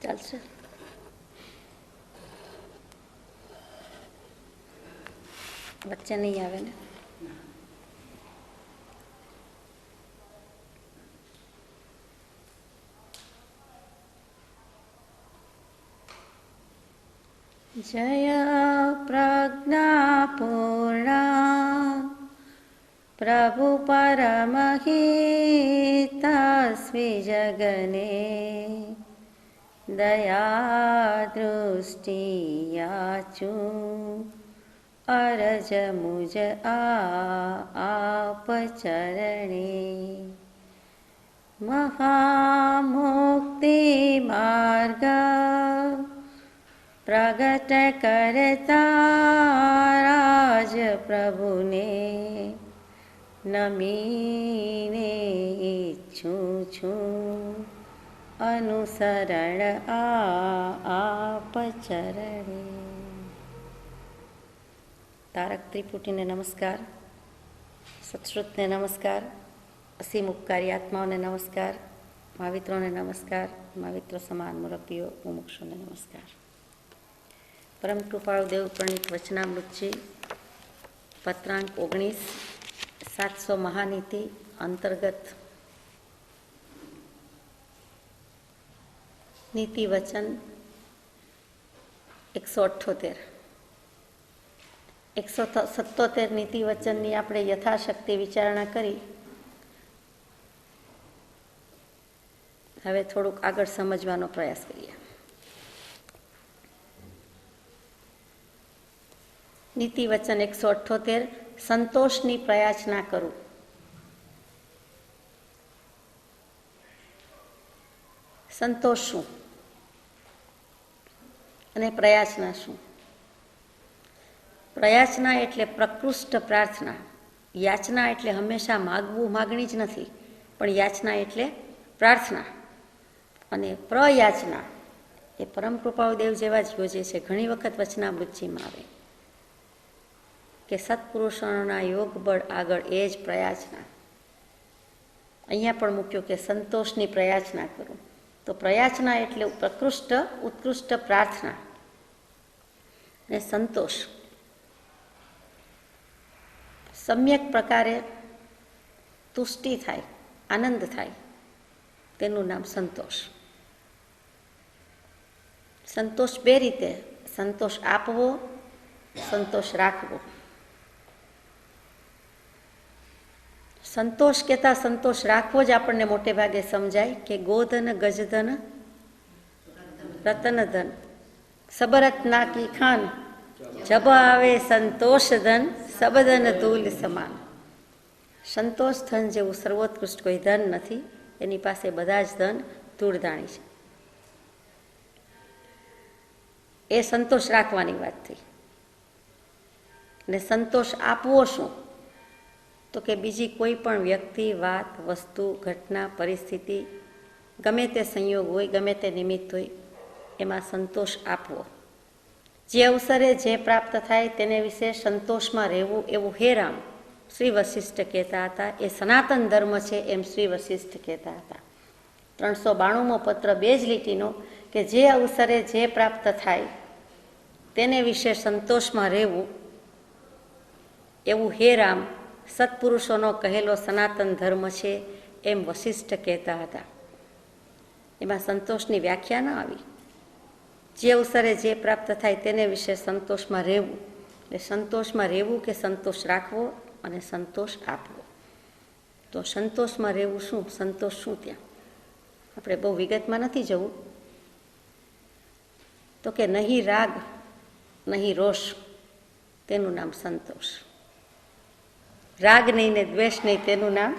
ચાલશે. વચ્ચે નહીં આવે ને. જય પ્રજ્ઞાપૂર્ણા પ્રભુ પરમહિતસ્વી જગને દયા દૃષ્ટિ યાચું અરજ મુજ આપ ચરણે મહામુક્તિ માર્ગ પ્રગટ કરતા રાજ પ્રભુને નમીને ઈચ્છું છું અનુસરણ આપ ચરણે. તારક ત્રિપુટીને નમસ્કાર, સત્શ્રુતને નમસ્કાર, અસીમ ઉપકારી આત્માઓને નમસ્કાર, મહાવિત્રોને નમસ્કાર, મહાવિત્રો સમાન મુરબ્બીઓ મુમુક્ષુને નમસ્કાર. પરમ કૃપાળુ દેવ પ્રણીત વચનામૃતજી પત્રાંક 19 700 મહાનીતિ અંતર્ગત નીતિ વચન 178 177 નીતિ વચનની આપણે યથાશક્તિ વિચારણા કરી. હવે થોડુંક આગળ સમજવાનો પ્રયાસ કરીએ. નીતિ વચન 178 સંતોષની પ્રયાચના કરું. સંતોષ શું અને પ્રયાચના શું? પ્રયાચના એટલે પ્રકૃષ્ટ પ્રાર્થના. યાચના એટલે હંમેશા માગવું, માગણી જ નથી, પણ યાચના એટલે પ્રાર્થના. અને પ્રયાચના એ પરમ કૃપાળુ દેવ જેવા જ યોજે છે. ઘણી વખત વચનામૃતજીમાં આવે કે સત્પુરુષોના યોગ બળ આગળ એ જ પ્રયાચના. અહીંયા પણ મૂક્યું કે સંતોષની પ્રયાચના કરું. તો પ્રયાચના એટલે પ્રકૃષ્ટ ઉત્કૃષ્ટ પ્રાર્થના અને સંતોષ સમ્યક પ્રકારે તુષ્ટિ થાય, આનંદ થાય, તેનું નામ સંતોષ. સંતોષ બે રીતે: સંતોષ આપવો, સંતોષ રાખવો. સંતોષ કહેતા સંતોષ રાખવો જ આપણને મોટે ભાગે સમજાય કે ગોધન ગજધન રતનધન સબરત નાકી ખાન જબ આવે સંતોષ ધન સબધન ધૂલ સમાન. સંતોષ ધન જેવું સર્વોત્કૃષ્ટ કોઈ ધન નથી. એની પાસે બધા જ ધન ધૂળધાણી છે. એ સંતોષ રાખવાની વાત થઈ. ને સંતોષ આપવો શું? તો કે બીજી કોઈ પણ વ્યક્તિ, વાત, વસ્તુ, ઘટના, પરિસ્થિતિ, ગમે તે સંયોગ હોય, ગમે તે નિમિત્ત હોય, એમાં સંતોષ આપવો. જે અવસરે જે પ્રાપ્ત થાય તેને વિશે સંતોષમાં રહેવું, એવું હે રામ શ્રી વશિષ્ઠ કહેતા હતા. એ સનાતન ધર્મ છે એમ શ્રી વશિષ્ઠ કહેતા હતા. 392મો પત્ર 2 જ લીટીનો કે જે અવસરે જે પ્રાપ્ત થાય તેને વિશે સંતોષમાં રહેવું, એવું હે રામ સત્પુરુષોનો કહેલો સનાતન ધર્મ છે એમ વશિષ્ઠ કહેતા હતા. એમાં સંતોષની વ્યાખ્યા ન આવી. જે અવસરે જે પ્રાપ્ત થાય તેને વિશે સંતોષમાં રહેવું. એટલે સંતોષમાં રહેવું કે સંતોષ રાખવો અને સંતોષ આપવો. તો સંતોષમાં રહેવું શું, સંતોષ શું? ત્યાં આપણે બહુ વિગતમાં નથી જવું. તો કે નહીં રાગ નહીં રોષ, તેનું નામ સંતોષ. રાગ નહીં ને દ્વેષ નહીં, તેનું નામ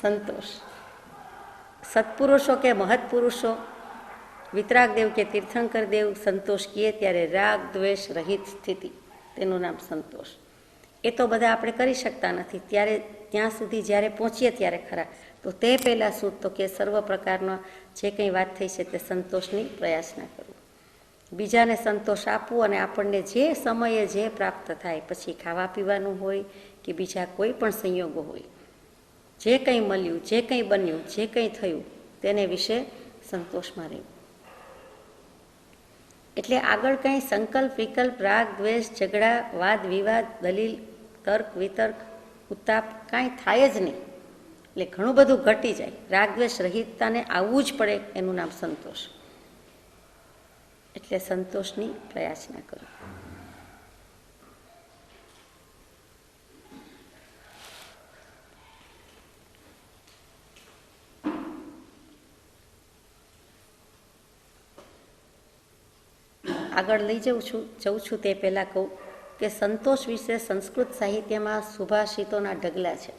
સંતોષ. સત્પુરુષો કે મહત્પુરુષો, વિતરાગદેવ કે તીર્થંકર દેવ સંતોષ કહે ત્યારે રાગ દ્વેષ રહિત સ્થિતિ, તેનું નામ સંતોષ. એ તો બધા આપણે કરી શકતા નથી. ત્યાં સુધી જ્યારે પહોંચીએ ત્યારે ખરા. તો તે પહેલાં શું? તો કે સર્વ પ્રકારનો જે કંઈ વાત થઈ છે તે સંતોષની પ્રયાસના કરવું. બીજાને સંતોષ આપવું અને આપણને જે સમયે જે પ્રાપ્ત થાય, પછી ખાવા પીવાનું હોય કે બીજા કોઈ પણ સંયોગો હોય, જે કંઈ મળ્યું, જે કંઈ બન્યું, જે કંઈ થયું, તેને વિશે સંતોષમાં રહેવું. એટલે આગળ કંઈ સંકલ્પ વિકલ્પ રાગ દ્વેષ ઝઘડા વાદ વિવાદ દલીલ તર્ક વિતર્ક ઉત્તાપ કાંઈ થાય જ નહીં. એટલે ઘણું બધું ઘટી જાય. રાગ દ્વેષ રહિતતાને આવવું જ પડે, એનું નામ સંતોષ. એટલે સંતોષની પ્રયાસના કરો. આગળ લઈ જઉં છું તે પહેલાં કહું કે સંતોષ વિશે સંસ્કૃત સાહિત્યમાં સુભાષિતોના ઢગલા છે.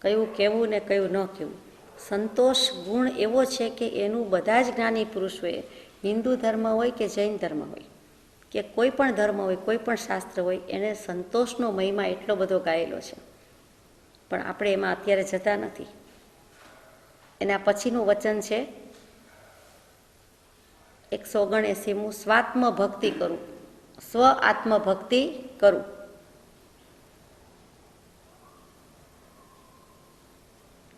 કયું કહેવું ને કયું ન કહેવું. સંતોષ ગુણ એવો છે કે એનું બધા જ જ્ઞાની પુરુષોએ, હિન્દુ ધર્મ હોય કે જૈન ધર્મ હોય કે કોઈ પણ ધર્મ હોય, કોઈ પણ શાસ્ત્ર હોય, એને સંતોષનો મહિમા એટલો બધો ગાયેલો છે. પણ આપણે એમાં અત્યારે જતા નથી. એના પછીનું વચન છે 179મું, સ્વાત્મ ભક્તિ કરું, સ્વ આત્મભક્તિ કરું.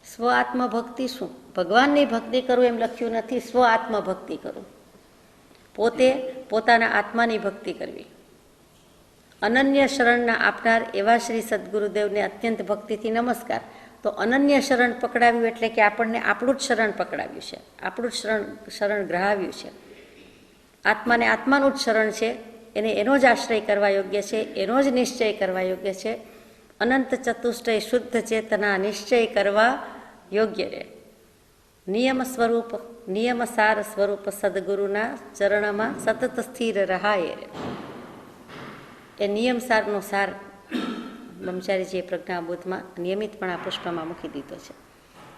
સ્વ આત્મભક્તિ શું? ભગવાનની ભક્તિ કરું એમ લખ્યું નથી. સ્વ આત્મભક્તિ કરું, પોતે પોતાના આત્માની ભક્તિ કરવી. અનન્ય શરણના આપનાર એવા શ્રી સદગુરુદેવને અત્યંત ભક્તિથી નમસ્કાર. તો અનન્ય શરણ પકડાવ્યું એટલે કે આપણને આપણું જ શરણ પકડાવ્યું છે, આપણું જ શરણ ગ્રહાવ્યું છે. આત્માને આત્માનું જ શરણ છે, એને એનો જ આશ્રય કરવા યોગ્ય છે, એનો જ નિશ્ચય કરવા યોગ્ય છે. અનંત ચતુષ્ટય શુદ્ધ ચેતના નિશ્ચય કરવા યોગ્ય રહે. નિયમ સ્વરૂપ, નિયમસાર સ્વરૂપ સદગુરુના ચરણમાં સતત સ્થિર રહાય રે. એ નિયમસારનો સાર બ્રહ્મચારીજીએ પ્રજ્ઞાબોધમાં નિયમિતપણા પુષ્પમાં મૂકી દીધો છે.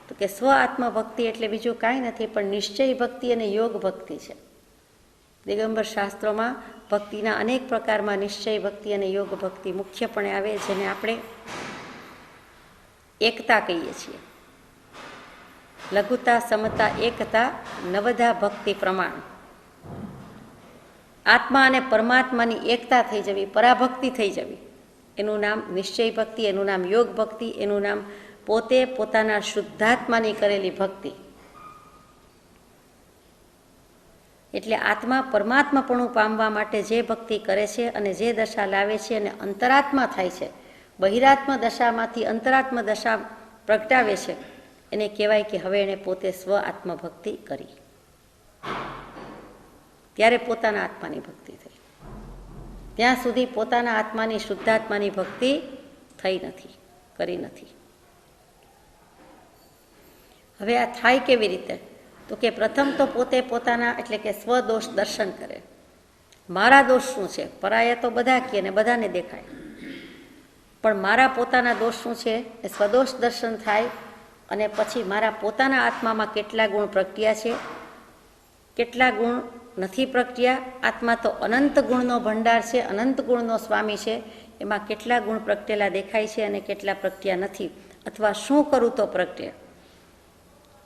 તો કે સ્વ આત્મભક્તિ એટલે બીજું કાંઈ નથી પણ નિશ્ચય ભક્તિ અને યોગ ભક્તિ છે. દિગંબર શાસ્ત્રોમાં ભક્તિના અનેક પ્રકારમાં નિશ્ચય ભક્તિ અને યોગ ભક્તિ મુખ્યપણે આવે, જેને આપણે એકતા કહીએ છીએ. લઘુતા, સમતા, એકતા, નવધા ભક્તિ પ્રમાણ. આત્મા અને પરમાત્માની એકતા થઈ જવી, પરાભક્તિ થઈ જવી, એનું નામ નિશ્ચય ભક્તિ, એનું નામ યોગ ભક્તિ, એનું નામ પોતે પોતાના શુદ્ધાત્માની કરેલી ભક્તિ. એટલે આત્મા પરમાત્માપણું પામવા માટે જે ભક્તિ કરે છે અને જે દશા લાવે છે અને અંતરાત્મા થાય છે, બહિરાત્મ દશામાંથી અંતરાત્મ દશા પ્રગટાવે છે, એને કહેવાય કે હવે એણે પોતે સ્વ આત્મભક્તિ કરી. ત્યારે પોતાના આત્માની ભક્તિ થઈ. ત્યાં સુધી પોતાના આત્માની શુદ્ધાત્માની ભક્તિ થઈ નથી, કરી નથી. હવે આ થાય કેવી રીતે? તો કે પ્રથમ તો પોતે પોતાના એટલે કે સ્વદોષ દર્શન કરે. મારા દોષ શું છે? પરાયા તો બધા કહે ને બધાને દેખાય, પણ મારા પોતાના દોષ શું છે એ સ્વદોષ દર્શન થાય. અને પછી મારા પોતાના આત્મામાં કેટલા ગુણ પ્રગટ્યા છે, કેટલા ગુણ નથી પ્રગટ્યા. આત્મા તો અનંત ગુણનો ભંડાર છે, અનંત ગુણનો સ્વામી છે. એમાં કેટલા ગુણ પ્રગટેલા દેખાય છે અને કેટલા પ્રગટ્યા નથી, અથવા શું કરું તો પ્રગટે.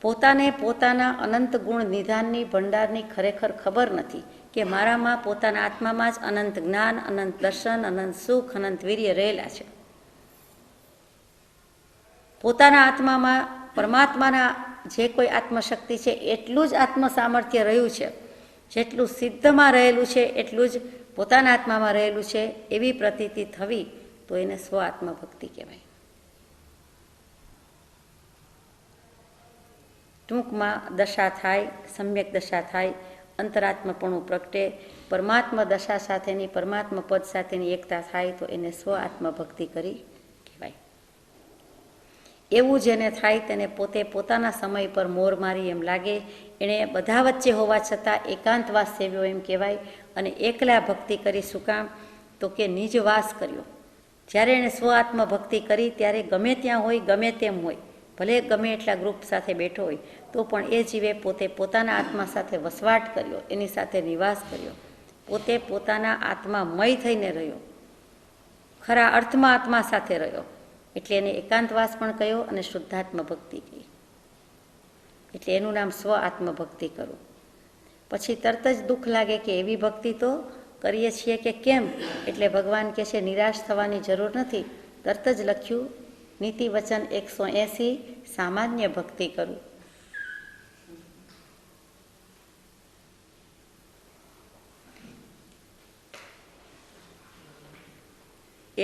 પોતાને પોતાના અનંત ગુણ નિધાનની ભંડારની ખરેખર ખબર નથી કે મારામાં પોતાના આત્મામાં જ અનંત જ્ઞાન, અનંત દર્શન, અનંત સુખ, અનંત વીર્ય રહેલા છે. પોતાના આત્મામાં પરમાત્માના જે કોઈ આત્મશક્તિ છે એટલું જ આત્મ સામર્થ્ય રહ્યું છે, જેટલું સિદ્ધમાં રહેલું છે એટલું જ પોતાના આત્મામાં રહેલું છે, એવી પ્રતીતિ થવી તો એને સ્વ આત્મભક્તિ કહેવાય. ટૂંકમાં દશા થાય, સમ્યક દશા થાય, અંતરાત્મપણું પ્રગટે, પરમાત્મા દશા સાથેની, પરમાત્મા પદ સાથેની એકતા થાય તો એને સ્વ આત્મભક્તિ કરી કહેવાય. એવું જેને થાય તેને પોતે પોતાના સમય પર મોર મારી એમ લાગે. એણે બધા વચ્ચે હોવા છતાં એકાંતવાસ સેવ્યો એમ કહેવાય. અને એકલા ભક્તિ કરી શું કામ? તો કે નિજવાસ કર્યો. જ્યારે એણે સ્વ આત્મભક્તિ કરી ત્યારે ગમે ત્યાં હોય, ગમે તેમ હોય, ભલે ગમે એટલા ગ્રુપ સાથે બેઠો હોય, તો પણ એ જીવે પોતે પોતાના આત્મા સાથે વસવાટ કર્યો, એની સાથે નિવાસ કર્યો, પોતે પોતાના આત્મામય થઈને રહ્યો, ખરા અર્થમાં આત્મા સાથે રહ્યો. એટલે એને એકાંતવાસ પણ કહ્યો અને શુદ્ધાત્મ ભક્તિ કહી. એટલે એનું નામ સ્વ આત્મભક્તિ કરો. પછી તરત જ દુઃખ લાગે કે એવી ભક્તિ તો કરીએ છીએ કે કેમ? એટલે ભગવાન કહે છે નિરાશ થવાની જરૂર નથી. તરત જ લખ્યું નીતિ વચન 180, સામાન્ય ભક્તિ કરું.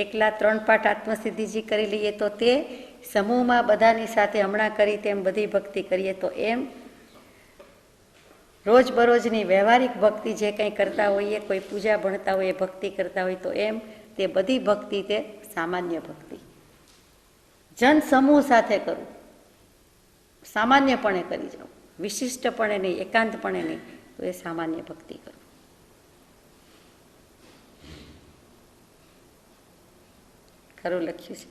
એકલા 3 પાઠ આત્મસિદ્ધિજી કરી લઈએ તો તે, સમૂહમાં બધાની સાથે હમણાં કરી તેમ બધી ભક્તિ કરીએ તો એમ, રોજબરોજની વ્યવહારિક ભક્તિ જે કંઈ કરતા હોઈએ, કોઈ પૂજા ભણતા હોઈએ, ભક્તિ કરતા હોય તો એમ, તે બધી ભક્તિ તે સામાન્ય ભક્તિ. જન સમૂહ સાથે કરવું, સામાન્યપણે કરી જાઉં, વિશિષ્ટપણે નહીં, એકાંતપણે નહીં, તો એ સામાન્ય ભક્તિ કરવું. ખરું લખ્યું છે.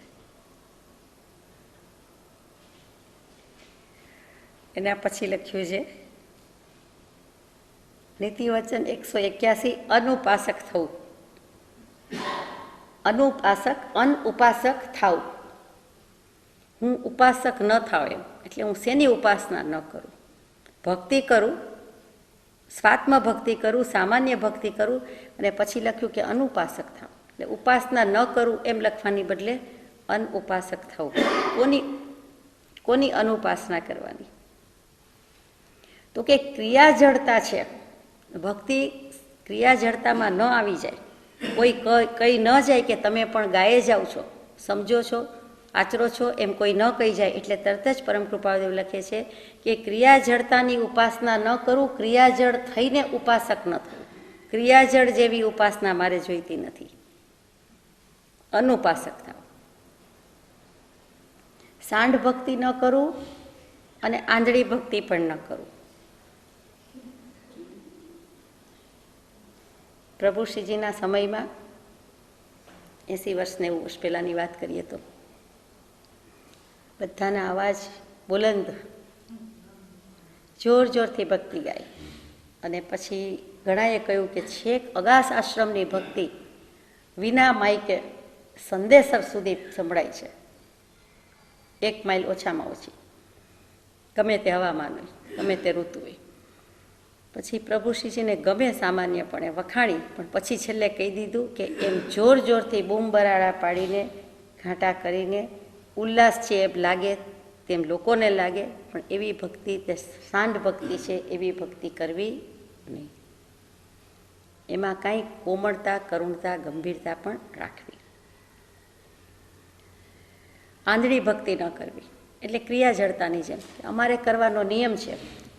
એના પછી લખ્યું છે નીતિવચન 181, અનુપાસક થવું. અનુપાસક થાવ. હું ઉપાસક ન થાવ એમ, એટલે હું શેની ઉપાસના ન કરું, ભક્તિ કરું, સ્વાત્મ ભક્તિ કરું, સામાન્ય ભક્તિ કરું. અને પછી લખ્યું કે અનુપાસક થાવ, એટલે ઉપાસના ન કરું એમ લખવાની બદલે અનુપાસક થવું. કોની અનુપાસના કરવાની? તો કે ક્રિયાજળતા છે. ભક્તિ ક્રિયાજળતામાં ન આવી જાય, કોઈ કહી ન જાય કે તમે પણ ગાયે જાઓ છો, સમજો છો, આચરો છો, એમ કોઈ ન કહી જાય. એટલે તરત જ પરમ કૃપાદેવ લખે છે કે ક્રિયાજળતાની ઉપાસના ન કરું, ક્રિયાજળ થઈને ઉપાસક ન થવું. ક્રિયાજળ જેવી ઉપાસના મારે જોઈતી નથી. અનુપાસક થાવ. સાંઢ ભક્તિ ન કરું અને આંધળી ભક્તિ પણ ન કરું. પ્રભુશ્રીજીના સમયમાં 80 વર્ષ 90 વર્ષ પહેલાંની વાત કરીએ તો બધાના અવાજ બુલંદ, જોર જોરથી ભક્તિ ગાય. અને પછી ઘણાએ કહ્યું કે છેક અગાસ આશ્રમની ભક્તિ વિના માઇકે સંદેશર સુધી સંભળાય છે, 1 માઇલ ઓછામાં ઓછી, ગમે તે હવામાન હોય, ગમે તે ઋતુ હોય. પછી પ્રભુશ્રીજીને ગમે સામાન્યપણે વખાણી, પણ પછી છેલ્લે કહી દીધું કે એમ જોર જોરથી બૂમ બરાડા પાડીને, ઘાંટા કરીને, ઉલ્લાસ છે એમ લાગે તેમ લોકોને લાગે, પણ એવી ભક્તિ, તે સાંઢ ભક્તિ છે, એવી ભક્તિ કરવી નહીં. એમાં કાંઈ કોમળતા, કરુણતા, ગંભીરતા પણ રાખવી. આંધળી ભક્તિ ન કરવી, એટલે ક્રિયાજળતાની જેમ. અમારે કરવાનો નિયમ છે,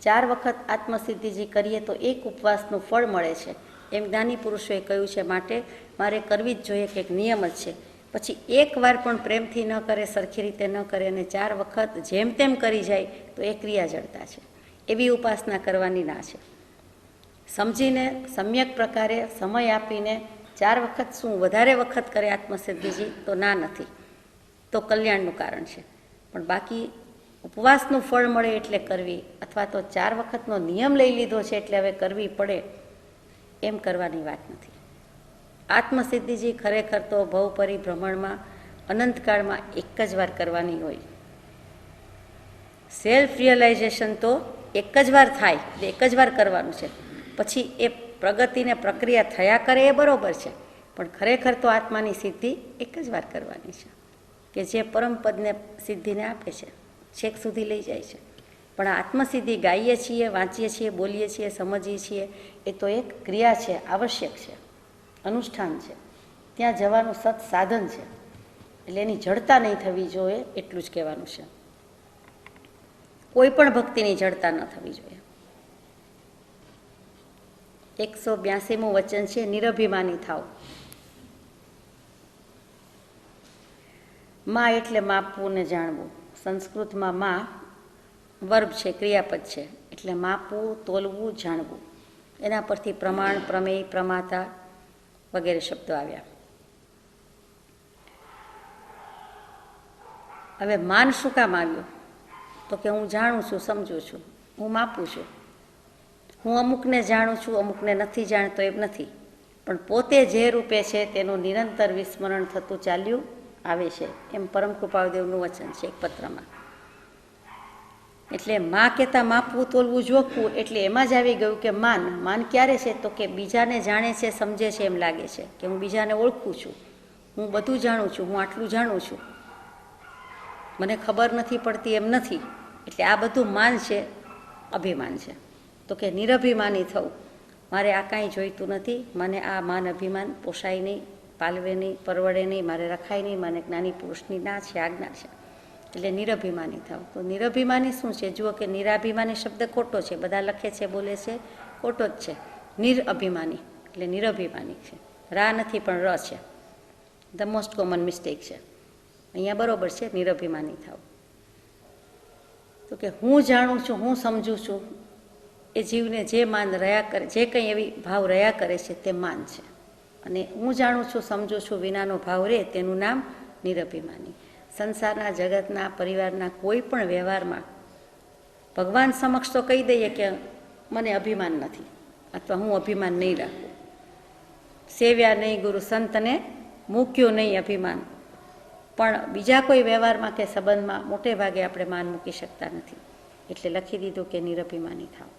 4 વખત આત્મસિદ્ધિજી કરીએ તો 1 ઉપવાસનું ફળ મળે છે, એમ જ્ઞાની પુરુષોએ કહ્યું છે. માટે મારે કરવી જ જોઈએ, કે એક નિયમ જ છે. પછી 1 વાર પણ પ્રેમથી ન કરે, સરખી રીતે ન કરે, અને 4 વખત જેમ તેમ કરી જાય તો એ ક્રિયાજળતા છે. એવી ઉપાસના કરવાની ના છે. સમજીને, સમ્યક પ્રકારે, સમય આપીને 4 વખત શું વધારે વખત કરે આત્મસિદ્ધિજી તો ના નથી, તો કલ્યાણનું કારણ છે. પણ બાકી ઉપવાસનું ફળ મળે એટલે કરવી, અથવા તો 4 વખતનો નિયમ લઈ લીધો છે એટલે હવે કરવી પડે, એમ કરવાની વાત નથી. આત્મસિદ્ધિજી ખરેખર તો ભવ પરિભ્રમણમાં અનંતકાળમાં 1 જ વાર કરવાની હોય. સેલ્ફ રિયલાઇઝેશન તો 1 જ વાર થાય, એટલે 1 જ વાર કરવાનું છે. પછી એ પ્રગતિને પ્રક્રિયા થયા કરે એ બરોબર છે, પણ ખરેખર તો આત્માની સિદ્ધિ 1 જ વાર કરવાની છે, કે જે પરમપદને સિદ્ધિને આપે છે, છેક સુધી લઈ જાય છે. પણ આ આત્મસિદ્ધિ ગાઈએ છીએ, વાંચીએ છીએ, બોલીએ છીએ, સમજીએ છીએ, એ તો એક ક્રિયા છે, આવશ્યક છે, અનુષ્ઠાન છે. ત્યાં જવાનું સત સાધન છે, એટલે એની જડતા નહીં થવી જોઈએ, એટલું જ કહેવાનું છે. કોઈ પણ ભક્તિની જડતા ન થવી જોઈએ. 182મું વચન છે, નિરભિમાની થાવ. માં એટલે માપવું ને જાણવું. સંસ્કૃતમાં માં વર્બ છે, ક્રિયાપદ છે, એટલે માપવું, તોલવું, જાણવું. એના પરથી પ્રમાણ, પ્રમેય, પ્રમાતા વગેરે શબ્દો આવ્યા. હવે માન શું કામ આવ્યું? તો કે હું જાણું છું, સમજું છું, હું માપું છું. હું અમુકને જાણું છું, અમુકને નથી જાણતો એમ નથી, પણ પોતે જે રૂપે છે તેનું નિરંતર વિસ્મરણ થતું ચાલ્યું આવે છે, એમ પરમ કૃપાદેવનું વચન છે એક પત્રમાં. એટલે માં કહેતા માપવું, તોલવું, જોખવું, એટલે એમાં જ આવી ગયું કે માન ક્યારે છે? તો કે બીજાને જાણે છે, સમજે છે એમ લાગે છે, કે હું બીજાને ઓળખું છું, હું બધું જાણું છું, હું આટલું જાણું છું, મને ખબર નથી પડતી એમ નથી. એટલે આ બધું માન છે, અભિમાન છે. તો કે નિરભિમાની થવું, મારે આ કાંઈ જોઈતું નથી, મને આ માન અભિમાન પોસાય નહીં, પાલવે નહીં, પરવડે નહીં, મારે રખાય નહીં, મને જ્ઞાની પુરુષની ના છે, આજ્ઞા છે, એટલે નિરભિમાની થાવ. તો નિરભિમાની શું છે? જુઓ કે નિરાભિમાની શબ્દ ખોટો છે, બધા લખે છે, બોલે છે, ખોટો જ છે. નિરઅભિમાની એટલે નિરભિમાની છે, રા નથી પણ ર છે. ધ મોસ્ટ કોમન મિસ્ટેક છે. અહીંયા બરોબર છે, નિરભિમાની થાવ. તો કે હું જાણું છું, હું સમજું છું, એ જીવને જે માન રહ્યા કરે, જે કંઈ એવી ભાવ રહ્યા કરે છે તે માન છે. અને હું જાણું છું, સમજું છું વિનાનો ભાવ રહે તેનું નામ નિરભિમાની. સંસારના, જગતના, પરિવારના કોઈ પણ વ્યવહારમાં ભગવાન સમક્ષ તો કહી દઈએ કે મને અભિમાન નથી, અથવા હું અભિમાન નહીં રાખું. સેવ્યા નહીં ગુરુ સંતને, મૂક્યું નહીં અભિમાન. પણ બીજા કોઈ વ્યવહારમાં કે સંબંધમાં મોટે ભાગે આપણે માન મૂકી શકતા નથી. એટલે લખી દીધું કે નિરભિમાની થાવ.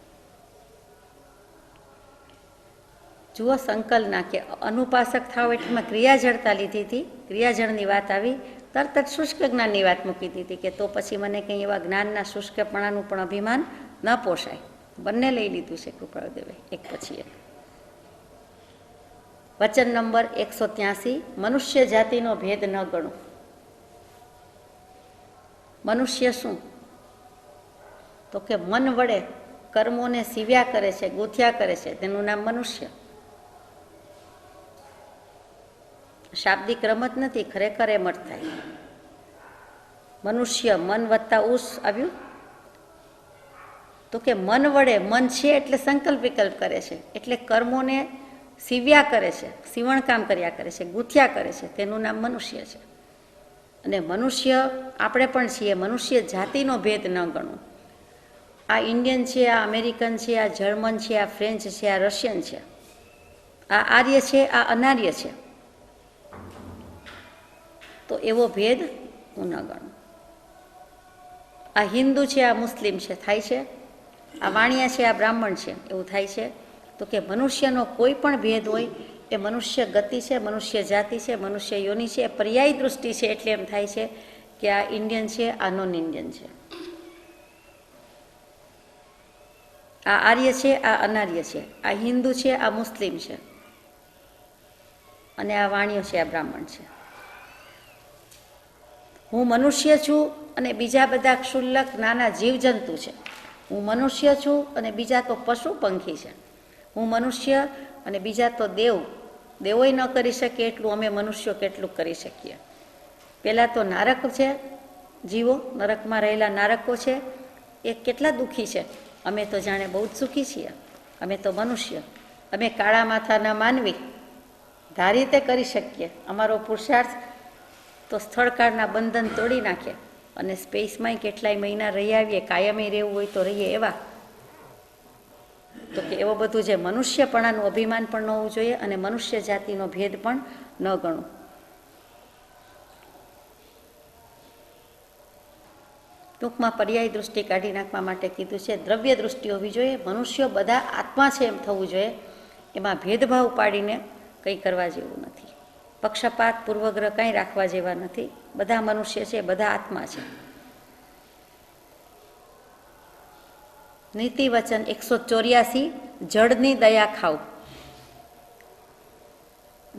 જુઓ સંકલના કે અનુપાસક થાવ એટલામાં ક્રિયાજળતા લીધી હતી. ક્રિયાજળની વાત આવી, તરત જ શુષ્ક જ્ઞાનની વાત મૂકી દીધી કે તો પછી મને કંઈ એવા જ્ઞાનના શુષ્કપણાનું પણ અભિમાન ન પોષાય. બંને લઈ લીધું છે કૃપાળુદેવે એક પછી એક. વચન નંબર 183, મનુષ્ય જાતિનો ભેદ ન ગણો. મનુષ્ય શું? તો કે મન વડે કર્મોને સીવ્યા કરે છે, ગૂંથ્યા કરે છે, તેનું નામ મનુષ્ય. શાબ્દિક રમત નથી, ખરેખર એમ જ થાય. મનુષ્ય મન વત્તા ઉસ આવ્યું. તો કે મન વડે, મન છે એટલે સંકલ્પ વિકલ્પ કરે છે, એટલે કર્મોને સીવ્યા કરે છે, સીવણકામ કર્યા કરે છે, ગૂંથ્યા કરે છે, તેનું નામ મનુષ્ય છે. અને મનુષ્ય આપણે પણ છીએ. મનુષ્ય જાતિનો ભેદ ન ગણો. આ ઇન્ડિયન છે, આ અમેરિકન છે, આ જર્મન છે, આ ફ્રેન્ચ છે, આ રશિયન છે, આ આર્ય છે, આ અનાર્ય છે, તો એવો ભેદ હું ન ગણું. આ હિન્દુ છે, આ મુસ્લિમ છે, થાય છે. આ વાણિયા છે, આ બ્રાહ્મણ છે, એવું થાય છે. તો કે મનુષ્યનો કોઈ પણ ભેદ હોય એ મનુષ્ય ગતિ છે, મનુષ્ય જાતિ છે, મનુષ્ય યોનિ છે, પર્યાય દૃષ્ટિ છે. એટલે એમ થાય છે કે આ ઇન્ડિયન છે, આ નોન ઇન્ડિયન છે, આ આર્ય છે, આ અનાર્ય છે, આ હિન્દુ છે, આ મુસ્લિમ છે, અને આ વાણિયો છે, આ બ્રાહ્મણ છે. હું મનુષ્ય છું અને બીજા બધા ક્ષુલ્લક નાના જીવજંતુ છે. હું મનુષ્ય છું અને બીજા તો પશુ પંખી છે. હું મનુષ્ય અને બીજા તો દેવોય ન કરી શકે એટલું અમે મનુષ્યો કેટલું કરી શકીએ. પહેલાં તો નારક છે, જીવો નરકમાં રહેલા નારકો છે, એ કેટલા દુઃખી છે. અમે તો જાણે બહુ જ સુખી છીએ. અમે તો મનુષ્ય, અમે કાળા માથાના માનવી, ધારી તે કરી શકીએ. અમારો પુરુષાર્થ તો સ્થળકાળના બંધન તોડી નાખે અને સ્પેસમાંય કેટલાય મહિના રહી આવીએ, કાયમી રહેવું હોય તો રહીએ એવા. તો કે એવો બધું જે મનુષ્યપણાનું અભિમાન પણ ન હોવું જોઈએ અને મનુષ્ય જાતિનો ભેદ પણ ન ગણવું. ટૂંકમાં પર્યાય દૃષ્ટિ કાઢી નાખવા માટે કીધું છે. દ્રવ્ય દૃષ્ટિ હોવી જોઈએ. મનુષ્યો બધા આત્મા છે એમ થવું જોઈએ. એમાં ભેદભાવ પાડીને કંઈ કરવા જેવું નથી. પક્ષપાત, પૂર્વગ્રહ કંઈ રાખવા જેવા નથી. બધા મનુષ્ય છે, બધા આત્મા છે. નીતિ વચન 184, જળની દયા ખાવ.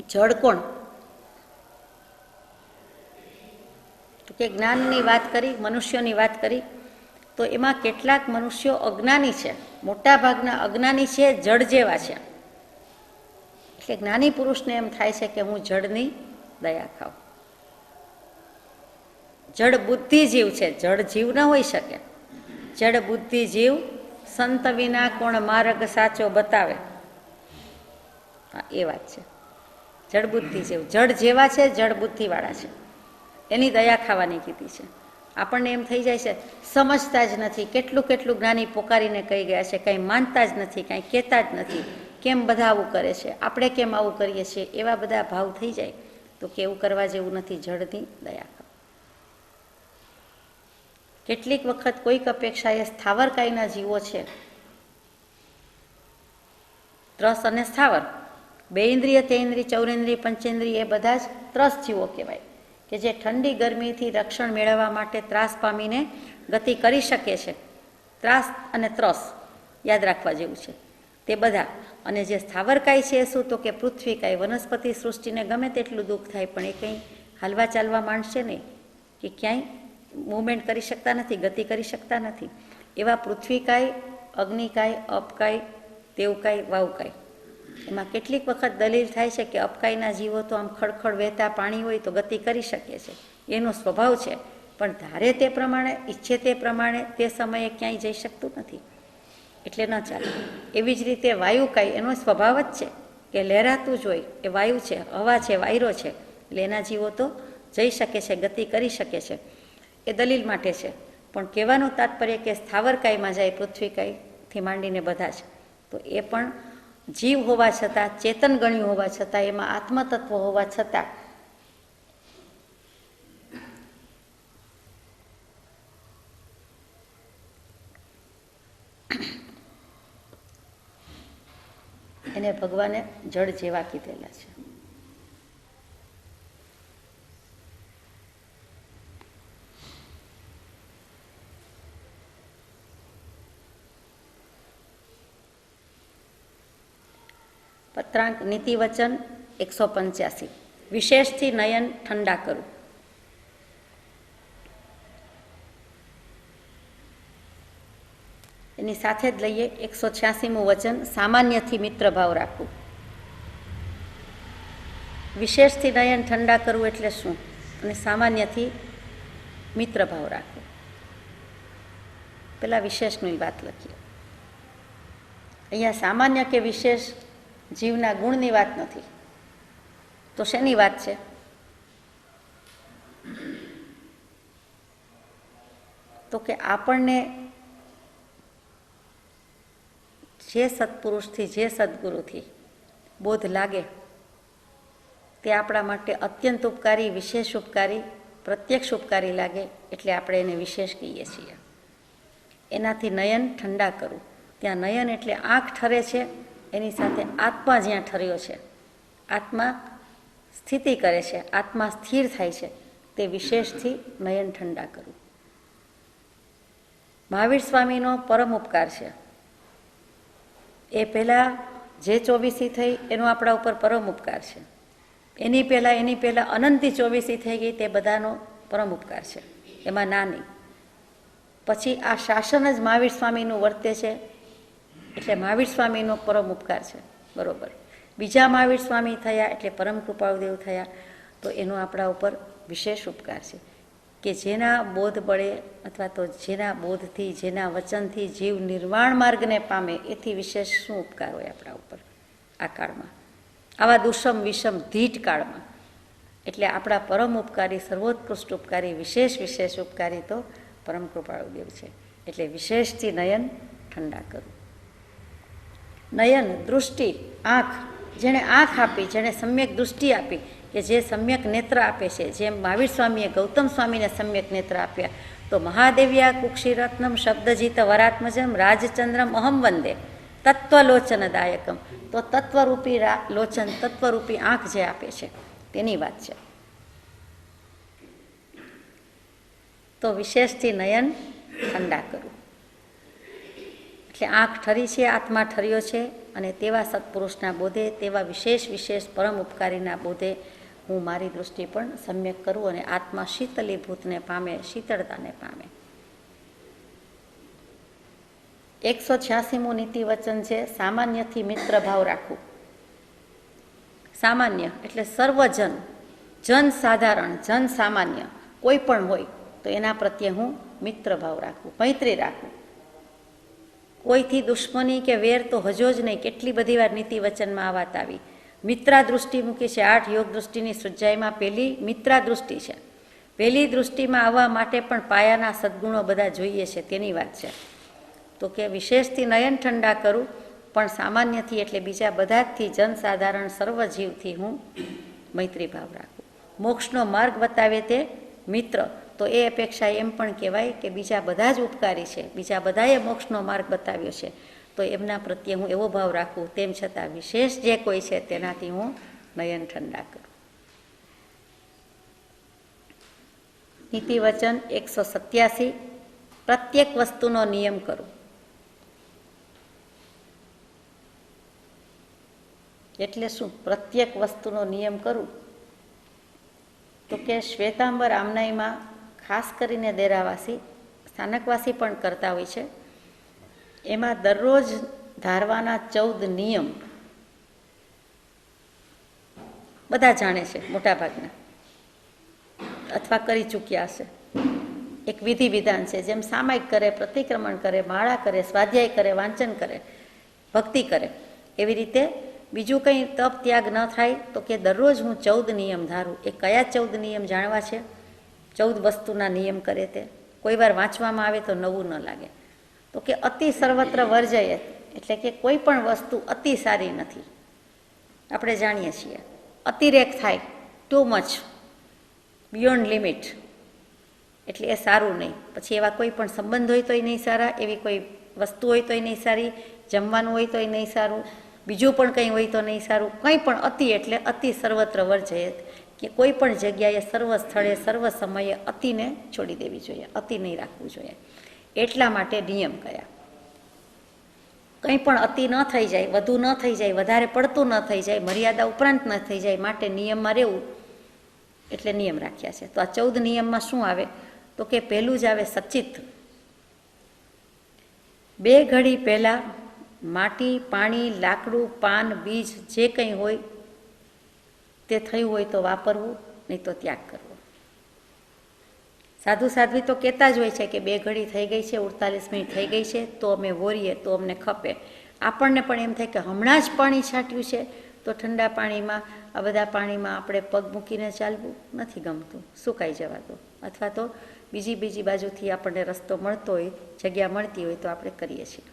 જળ કોણ? તો કે જ્ઞાનની વાત કરી, મનુષ્યોની વાત કરી, તો એમાં કેટલાક મનુષ્યો અજ્ઞાની છે, મોટા ભાગના અજ્ઞાની છે, જળ જેવા છે. એટલે જ્ઞાની પુરુષને એમ થાય છે કે હું જળની દયા ખાઉં. જળ બુદ્ધિ જીવ છે, જળ જીવ ન હોઈ શકે. જળ બુદ્ધિ જીવ, સંત વિના કોણ માર્ગ સાચો બતાવે. હા, એ વાત છે. જળ બુદ્ધિ જીવ, જળ જેવા છે, જળ બુદ્ધિવાળા છે, એની દયા ખાવાની કીધી છે. આપણને એમ થઈ જાય છે સમજતા જ નથી, કેટલું કેટલું જ્ઞાની પોકારીને કહી ગયા છે, કંઈ માનતા જ નથી, કંઈ કહેતા જ નથી. કેમ બધા આવું કરે છે, આપણે કેમ આવું કરીએ છીએ, એવા બધા ભાવ થઈ જાય. તો કેવું કરવા જેવું નથી. જળની દયા ખાવ. કેટલીક વખત કોઈક અપેક્ષાએ સ્થાવર કાયના જીવો છે, ત્રસ અને સ્થાવર બે ઇન્દ્રિય, તેઇન્દ્રિય, ચૌરેન્દ્રિય, પંચેન્દ્રિય, એ બધા જ ત્રસ જીવો કહેવાય કે જે ઠંડી ગરમીથી રક્ષણ મેળવવા માટે ત્રાસ પામીને ગતિ કરી શકે છે. ત્રાસ અને ત્રસ યાદ રાખવા જેવું છે. તે બધા. અને જે સ્થાવરકાય છે એ શું, તો કે પૃથ્વીકાય. વનસ્પતિ સૃષ્ટિને ગમે તેટલું દુઃખ થાય પણ એ કંઈ હાલવા ચાલવા માંડશે નહીં, કે ક્યાંય મૂવમેન્ટ કરી શકતા નથી, ગતિ કરી શકતા નથી. એવા પૃથ્વીકાય, અગ્નિકાય, અપકાય, તેવકાય, વાવકાય. એમાં કેટલીક વખત દલીલ થાય છે કે અપકાયના જીવો તો આમ ખડખડ વહેતા પાણી હોય તો ગતિ કરી શકે છે, એનો સ્વભાવ છે, પણ ધારે તે પ્રમાણે, ઈચ્છે તે પ્રમાણે તે સમયે ક્યાંય જઈ શકતું નથી, એટલે ન ચાલે. એવી જ રીતે વાયુકાય, એનો સ્વભાવ જ છે કે લહેરાતું જ હોય, એ વાયુ છે, હવા છે, વાયરો છે, એટલે એના જીવો તો જઈ શકે છે, ગતિ કરી શકે છે, એ દલીલ માટે છે. પણ કહેવાનું તાત્પર્ય કે સ્થાવરકાયમાં જાય, પૃથ્વીકાયથી માંડીને બધા જ, તો એ પણ જીવ હોવા છતાં, ચેતન ગણ્યું હોવા છતાં, એમાં આત્મતત્વ હોવા છતાં એને ભગવાને જળ જેવા કીધેલા છે. પત્રાંક નીતિવચન 185. વિશેષથી નયન ઠંડા કરું. એની સાથે જ લઈએ 186મું વચન, સામાન્યથી મિત્રભાવ રાખવું. વિશેષથી નયન ઠંડા કરવું એટલે શું, અને સામાન્યથી મિત્રભાવ રાખવો. પેલા વિશેષની વાત લખીએ. અહીંયા સામાન્ય કે વિશેષ જીવના ગુણની વાત નથી, તો શેની વાત છે? તો કે આપણને જે સત્પુરુષથી, જે સદગુરુથી બોધ લાગે તે આપણા માટે અત્યંત ઉપકારી, વિશેષ ઉપકારી, પ્રત્યક્ષ ઉપકારી લાગે, એટલે આપણે એને વિશેષ કહીએ છીએ. એનાથી નયન ઠંડા કરવું. ત્યાં નયન એટલે આંખ ઠરે છે, એની સાથે આત્મા જ્યાં ઠર્યો છે, આત્મા સ્થિતિ કરે છે, આત્મા સ્થિર થાય છે, તે વિશેષથી નયન ઠંડા કરવું. મહાવીર સ્વામીનો પરમ ઉપકાર છે. એ પહેલાં જે 24 થઈ એનો આપણા ઉપર પરમ ઉપકાર છે. એની પહેલાં અનંતી 24 થઈ ગઈ, તે બધાનો પરમ ઉપકાર છે, એમાં ના નહીં. પછી આ શાસન જ મહાવીર સ્વામીનું વર્તે છે, એટલે મહાવીર સ્વામીનો પરમ ઉપકાર છે, બરોબર. બીજા મહાવીર સ્વામી થયા એટલે પરમ કૃપાળુદેવ થયા, તો એનો આપણા ઉપર વિશેષ ઉપકાર છે કે જેના બોધ બળે અથવા તો જેના બોધથી, જેના વચનથી જીવ નિર્વાણ માર્ગને પામે, એથી વિશેષ શું ઉપકાર હોય આપણા ઉપર આ કાળમાં, આવા દુષમ વિષમ ધીટ કાળમાં. એટલે આપણા પરમ ઉપકારી, સર્વોત્કૃષ્ટ ઉપકારી, વિશેષ ઉપકારી તો પરમ કૃપાળુદેવ છે. એટલે વિશેષથી નયન ઠંડા કરવું. નયન, દૃષ્ટિ, આંખ. જેણે આંખ આપી, જેણે સમ્યક દૃષ્ટિ આપી, કે જે સમ્યક નેત્ર આપે છે, જેમ મહાવીર સ્વામીએ ગૌતમ સ્વામીને સમ્યક નેત્ર આપ્યા, તો મહાદેવ્યા કુક્ષિરત્નમ શબ્દજીત વરાત્મજમ રાજચંદ્રમ અહમ વંદે તત્વલોચનદાયકમ. તો તત્વરૂપી લોચન, તત્વરૂપી આંખ જે આપે છે તેની વાત છે. તો વિશેષથી નયન ઠંડા કરવું એટલે આંખ ઠરી છે, આત્મા ઠર્યો છે, અને તેવા સત્પુરુષના બોધે, તેવા વિશેષ પરમ ઉપકારીના બોધે હું મારી દૃષ્ટિ પણ સમ્યક કરું અને આત્મા શીતલીભૂતને પામે, શીતળતાને પામે. 186મું નીતિ વચન છે, સામાન્યથી મિત્રભાવ રાખવું. સામાન્ય એટલે સર્વજન, જન સાધારણ, જન સામાન્ય, કોઈ પણ હોય તો એના પ્રત્યે હું મિત્રભાવ રાખવું, મૈત્રી રાખવું. કોઈથી દુશ્મની કે વેર તો હજો જ નહીં. કેટલી બધી વાર નીતિ વચનમાં આ વાત આવી. મિત્રા દૃષ્ટિ મૂકી છે. 8 યોગ દૃષ્ટિની સૂજાઈમાં પહેલી મિત્રા દૃષ્ટિ છે. પહેલી દૃષ્ટિમાં આવવા માટે પણ પાયાના સદગુણો બધા જોઈએ છે, તેની વાત છે. તો કે વિશેષથી નયન ઠંડા કરું, પણ સામાન્યથી એટલે બીજા બધાથી, જનસાધારણ સર્વજીવથી હું મૈત્રી ભાવ રાખું. મોક્ષનો માર્ગ બતાવે તે મિત્ર, તો એ અપેક્ષા એમ પણ કહેવાય કે બીજા બધા જ ઉપકારી છે, બીજા બધાએ મોક્ષનો માર્ગ બતાવ્યો છે, તો એમના પ્રત્યે હું એવો ભાવ રાખું. તેમ છતાં વિશેષ જે કોઈ છે તેનાથી હું નયન ઠંડા કરું. નીતિવચન 187. પ્રત્યેક વસ્તુનો નિયમ કરું. એટલે શું? પ્રત્યેક વસ્તુનો નિયમ કરું તો કે શ્વેતાંબર આમનાઈમાં ખાસ કરીને દેરાવાસી સ્થાનકવાસી પણ કરતા હોય છે. એમાં દરરોજ ધારવાના 14 નિયમ બધા જાણે છે, મોટાભાગના, અથવા કરી ચૂક્યા હશે. એક વિધિ વિધાન છે, જેમ સામાયિક કરે, પ્રતિક્રમણ કરે, માળા કરે, સ્વાધ્યાય કરે, વાંચન કરે, ભક્તિ કરે, એવી રીતે બીજું કંઈ તપ ત્યાગ ન થાય તો કે દરરોજ હું 14 નિયમ ધારું. એ કયા 14 નિયમ જાણવા છે? 14 વસ્તુના નિયમ કરે તે. કોઈ વાર વાંચવામાં આવે તો નવું ન લાગે. તો કે અતિ સર્વત્ર વર્જયે, એટલે કે કોઈ પણ વસ્તુ અતિ સારી નથી. આપણે જાણીએ છીએ અતિરેક થાય, ટુ મચ, બિયોન્ડ લિમિટ, એટલે એ સારું નહીં. પછી એવા કોઈ પણ સંબંધ હોય તોય નહીં સારા, એવી કોઈ વસ્તુ હોય તોય નહીં સારી, જમવાનું હોય તોય નહીં સારું, બીજું પણ કંઈ હોય તો નહીં સારું. કંઈ પણ અતિ એટલે અતિ સર્વત્ર વર્જયે, કે કોઈ પણ જગ્યાએ, સર્વ સ્થળે, સર્વ સમયે અતિને છોડી દેવી જોઈએ, અતિ નહીં રાખવું જોઈએ. એટલા માટે નિયમ કયા. કંઈ પણ અતિ ન થઈ જાય, વધુ ન થઈ જાય, વધારે પડતું ન થઈ જાય, મર્યાદા ઉપરાંત ન થઈ જાય, માટે નિયમમાં રહેવું, એટલે નિયમ રાખ્યા છે. તો આ 14 નિયમમાં શું આવે? તો કે પહેલું જ આવે સચિત. 2 ઘડી પહેલાં માટી, પાણી, લાકડું, પાન, બીજ જે કંઈ હોય તે થયું હોય તો વાપરવું, નહીં તો ત્યાગ કરવો. સાધુ સાધ્વી તો કહેતા જ હોય છે કે 2 ઘડી થઈ ગઈ છે, 48 મિનિટ થઈ ગઈ છે, તો અમે વોરીએ તો અમને ખપે. આપણને પણ એમ થાય કે હમણાં જ પાણી છાંટ્યું છે, તો ઠંડા પાણીમાં, આ બધા પાણીમાં આપણે પગ મૂકીને ચાલવું નથી ગમતું, સુકાઈ જવા દો. અથવા તો બીજી બાજુથી આપણને રસ્તો મળતો હોય, જગ્યા મળતી હોય તો આપણે કરીએ છીએ.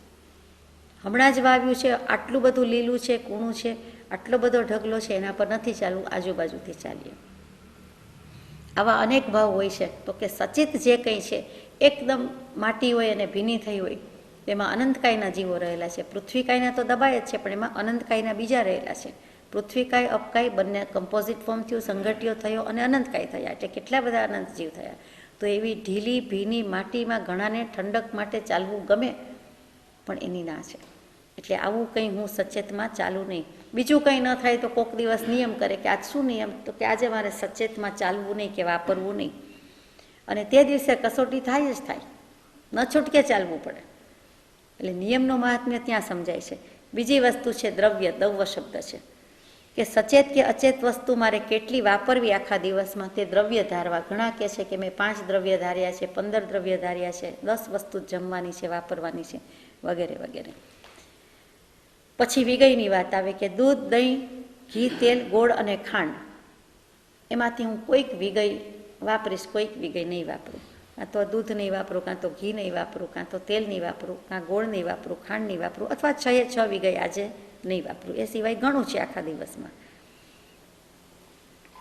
હમણાં જ વાવ્યું છે, આટલું બધું લીલું છે, કૂણું છે, આટલો બધો ઢગલો છે, એના પર નથી ચાલવું, આજુબાજુથી ચાલીએ. આવા અનેક ભાવ હોય છે. તો કે સચિત જે કંઈ છે, એકદમ માટી હોય અને ભીની થઈ હોય, તેમાં અનંતકાયના જીવો રહેલા છે. પૃથ્વીકાયના તો દબાય જ છે, પણ એમાં અનંતકાયના બીજા રહેલા છે. પૃથ્વીકાય, અપકાય બંને કમ્પોઝિટ ફોર્મ થયું, સંગઠ્યો થયો અને અનંતકાય થયા, એટલે કેટલા બધા અનંત જીવ થયા. તો એવી ઢીલી ભીની માટીમાં ઘણાને ઠંડક માટે ચાલવું ગમે, પણ એની ના છે. એટલે આવું કંઈ હું સચેતમાં ચાલું નહીં. બીજું કંઈ ન થાય તો કોઈક દિવસ નિયમ કરે કે આજ શું નિયમ? તો કે આજે મારે સચેતમાં ચાલવું નહીં કે વાપરવું નહીં. અને તે દિવસે કસોટી થાય જ થાય, ન છૂટકે ચાલવું પડે. એટલે નિયમનો મહાત્મ્ય ત્યાં સમજાય છે. બીજી વસ્તુ છે દ્રવ્ય, દવ્વ શબ્દ છે, કે સચેત કે અચેત વસ્તુ મારે કેટલી વાપરવી આખા દિવસમાં, તે દ્રવ્ય ધારવા. ઘણા કહે છે કે મેં 5 દ્રવ્ય ધાર્યા છે, 15 દ્રવ્ય ધાર્યા છે, 10 વસ્તુ જમવાની છે, વાપરવાની છે, વગેરે વગેરે. પછી વિગયની વાત આવે કે દૂધ, દહીં, ઘી, તેલ, ગોળ અને ખાંડ, એમાંથી હું કોઈક વિગય વાપરીશ, કોઈક વિગય નહીં વાપરું. કાં તો દૂધ નહીં વાપરું, કાં તો ઘી નહીં વાપરું, કાં તો તેલ નહીં વાપરું, કાં ગોળ નહીં વાપરું, ખાંડ નહીં વાપરું, અથવા 6 વિગય આજે નહીં વાપરું. એ સિવાય ઘણું છે આખા દિવસમાં.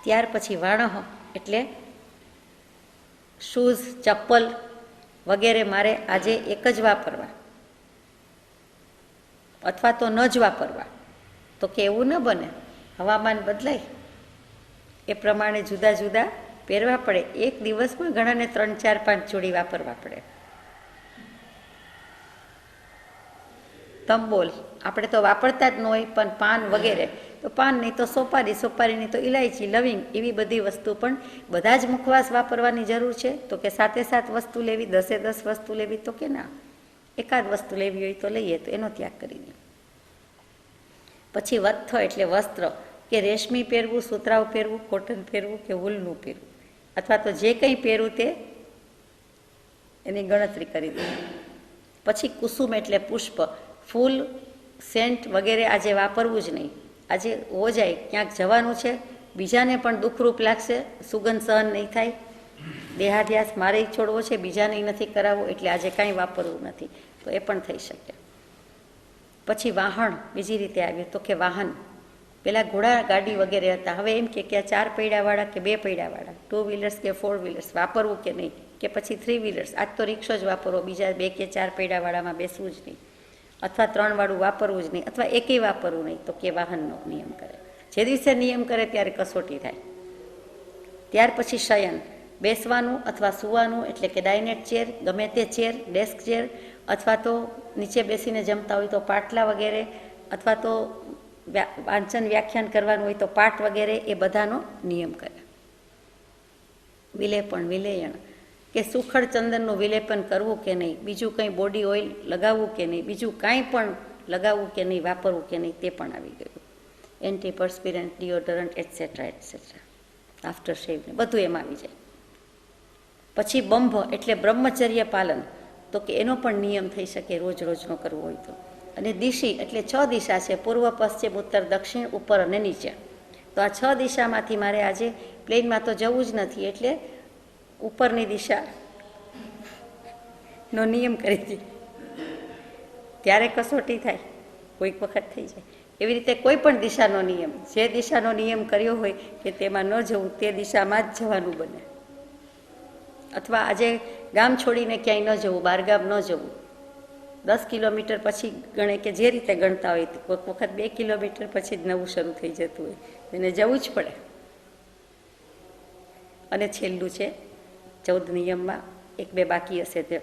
ત્યાર પછી વાણહ, એટલે શૂઝ, ચપ્પલ વગેરે મારે આજે એક જ વાપરવા, અથવા તો ન જ વાપરવા. તો કે એવું ન બને, હવામાન બદલાય એ પ્રમાણે જુદા જુદા પહેરવા પડે. એક દિવસમાં ઘણાને 3, 4, 5 જોડી વાપરવા પડે. તંબોલ આપણે તો વાપરતા જ ન હોય, પણ પાન વગેરે, તો પાન નહીં તો સોપારી, સોપારીની તો ઇલાયચી, લવિંગ, એવી બધી વસ્તુ પણ બધા જ મુખવાસ વાપરવાની જરૂર છે? તો કે 7 વસ્તુ લેવી, 10 વસ્તુ લેવી? તો કે ના, એકાદ વસ્તુ લેવી હોય તો લઈએ, તો એનો ત્યાગ કરી દે. પછી વત્થ એટલે વસ્ત્ર, કે રેશમી પહેરવું, સુતરાઉ પહેરવું, કોટન પહેરવું કે વૂલનું પહેરવું, અથવા તો જે કંઈ પહેરવું તે એની ગણતરી કરી દે. પછી કુસુમ એટલે પુષ્પ, ફૂલ, સેન્ટ વગેરે આજે વાપરવું જ નહીં. આજે હો જાય, ક્યાંક જવાનું છે, બીજાને પણ દુઃખરૂપ લાગશે, સુગંધ સહન નહીં થાય, દેહાધ્યાસ મારે છોડવો છે, બીજાને નથી કરાવવો, એટલે આજે કાંઈ વાપરવું નથી, તો એ પણ થઈ શકે. પછી વાહન બીજી રીતે આવ્યું, તો કે વાહન, પહેલાં ઘોડા ગાડી વગેરે હતા, હવે એમ કે 4 પૈડાવાળા કે 2 પૈડાવાળા, 2 વ્હીલર્સ કે 4 વ્હીલર્સ વાપરવું કે નહીં, કે પછી 3 વ્હીલર્સ. આજ તો રિક્ષો જ વાપરવો, બીજા 2 કે 4 પૈડાવાળામાં બેસવું જ નહીં, અથવા 3 વાળું વાપરવું જ નહીં, અથવા એકેય વાપરવું નહીં. તો કે વાહનનો નિયમ કરે. જે દિવસે નિયમ કરે ત્યારે કસોટી થાય. ત્યાર પછી શયન, બેસવાનું અથવા સૂવાનું, એટલે કે ડાઇનેટ ચેર, ગમે તે ચેર, ડેસ્ક ચેર, અથવા તો નીચે બેસીને જમતા હોય તો પાટલા વગેરે, અથવા તો વાંચન વ્યાખ્યાન કરવાનું હોય તો પાઠ વગેરે એ બધાનો નિયમ કરે. વિલેપન, વિલેયણ, કે સુખડ ચંદનનું વિલેપન કરવું કે નહીં, બીજું કંઈ બોડી ઓઇલ લગાવવું કે નહીં, બીજું કાંઈ પણ લગાવવું કે નહીં, વાપરવું કે નહીં, તે પણ આવી ગયું. એન્ટીપર્સ્પિરન્ટ, ડિઓડરન્ટ એટસેટ્રા એટસેટ્રા, આફ્ટર શેવ ને બધું એમાં આવી જાય. પછી બંભ એટલે બ્રહ્મચર્ય પાલન, તો કે એનો પણ નિયમ થઈ શકે રોજ રોજનો કરવો હોય તો. અને દિશી એટલે 6 દિશા છે, પૂર્વ, પશ્ચિમ, ઉત્તર, દક્ષિણ, ઉપર અને નીચે. તો આ 6 દિશામાંથી મારે આજે પ્લેનમાં તો જવું જ નથી, એટલે ઉપરની દિશાનો નિયમ કરી હતી. ત્યારે કસોટી થાય, કોઈક વખત થઈ જાય. એવી રીતે કોઈ પણ દિશાનો નિયમ, જે દિશાનો નિયમ કર્યો હોય કે તેમાં ન જવું, તે દિશામાં જ જવાનું બને. અથવા આજે ગામ છોડીને ક્યાંય ન જવું, બહારગામ ન જવું, 10 કિલોમીટર પછી ગણે કે જે રીતે ગણતા હોય, કોઈક વખત 2 કિલોમીટર પછી જ નવું શરૂ થઈ જતું હોય, એને જવું જ પડે. અને છેલ્લું છે 14 નિયમમાં, 1-2 બાકી હશે તે,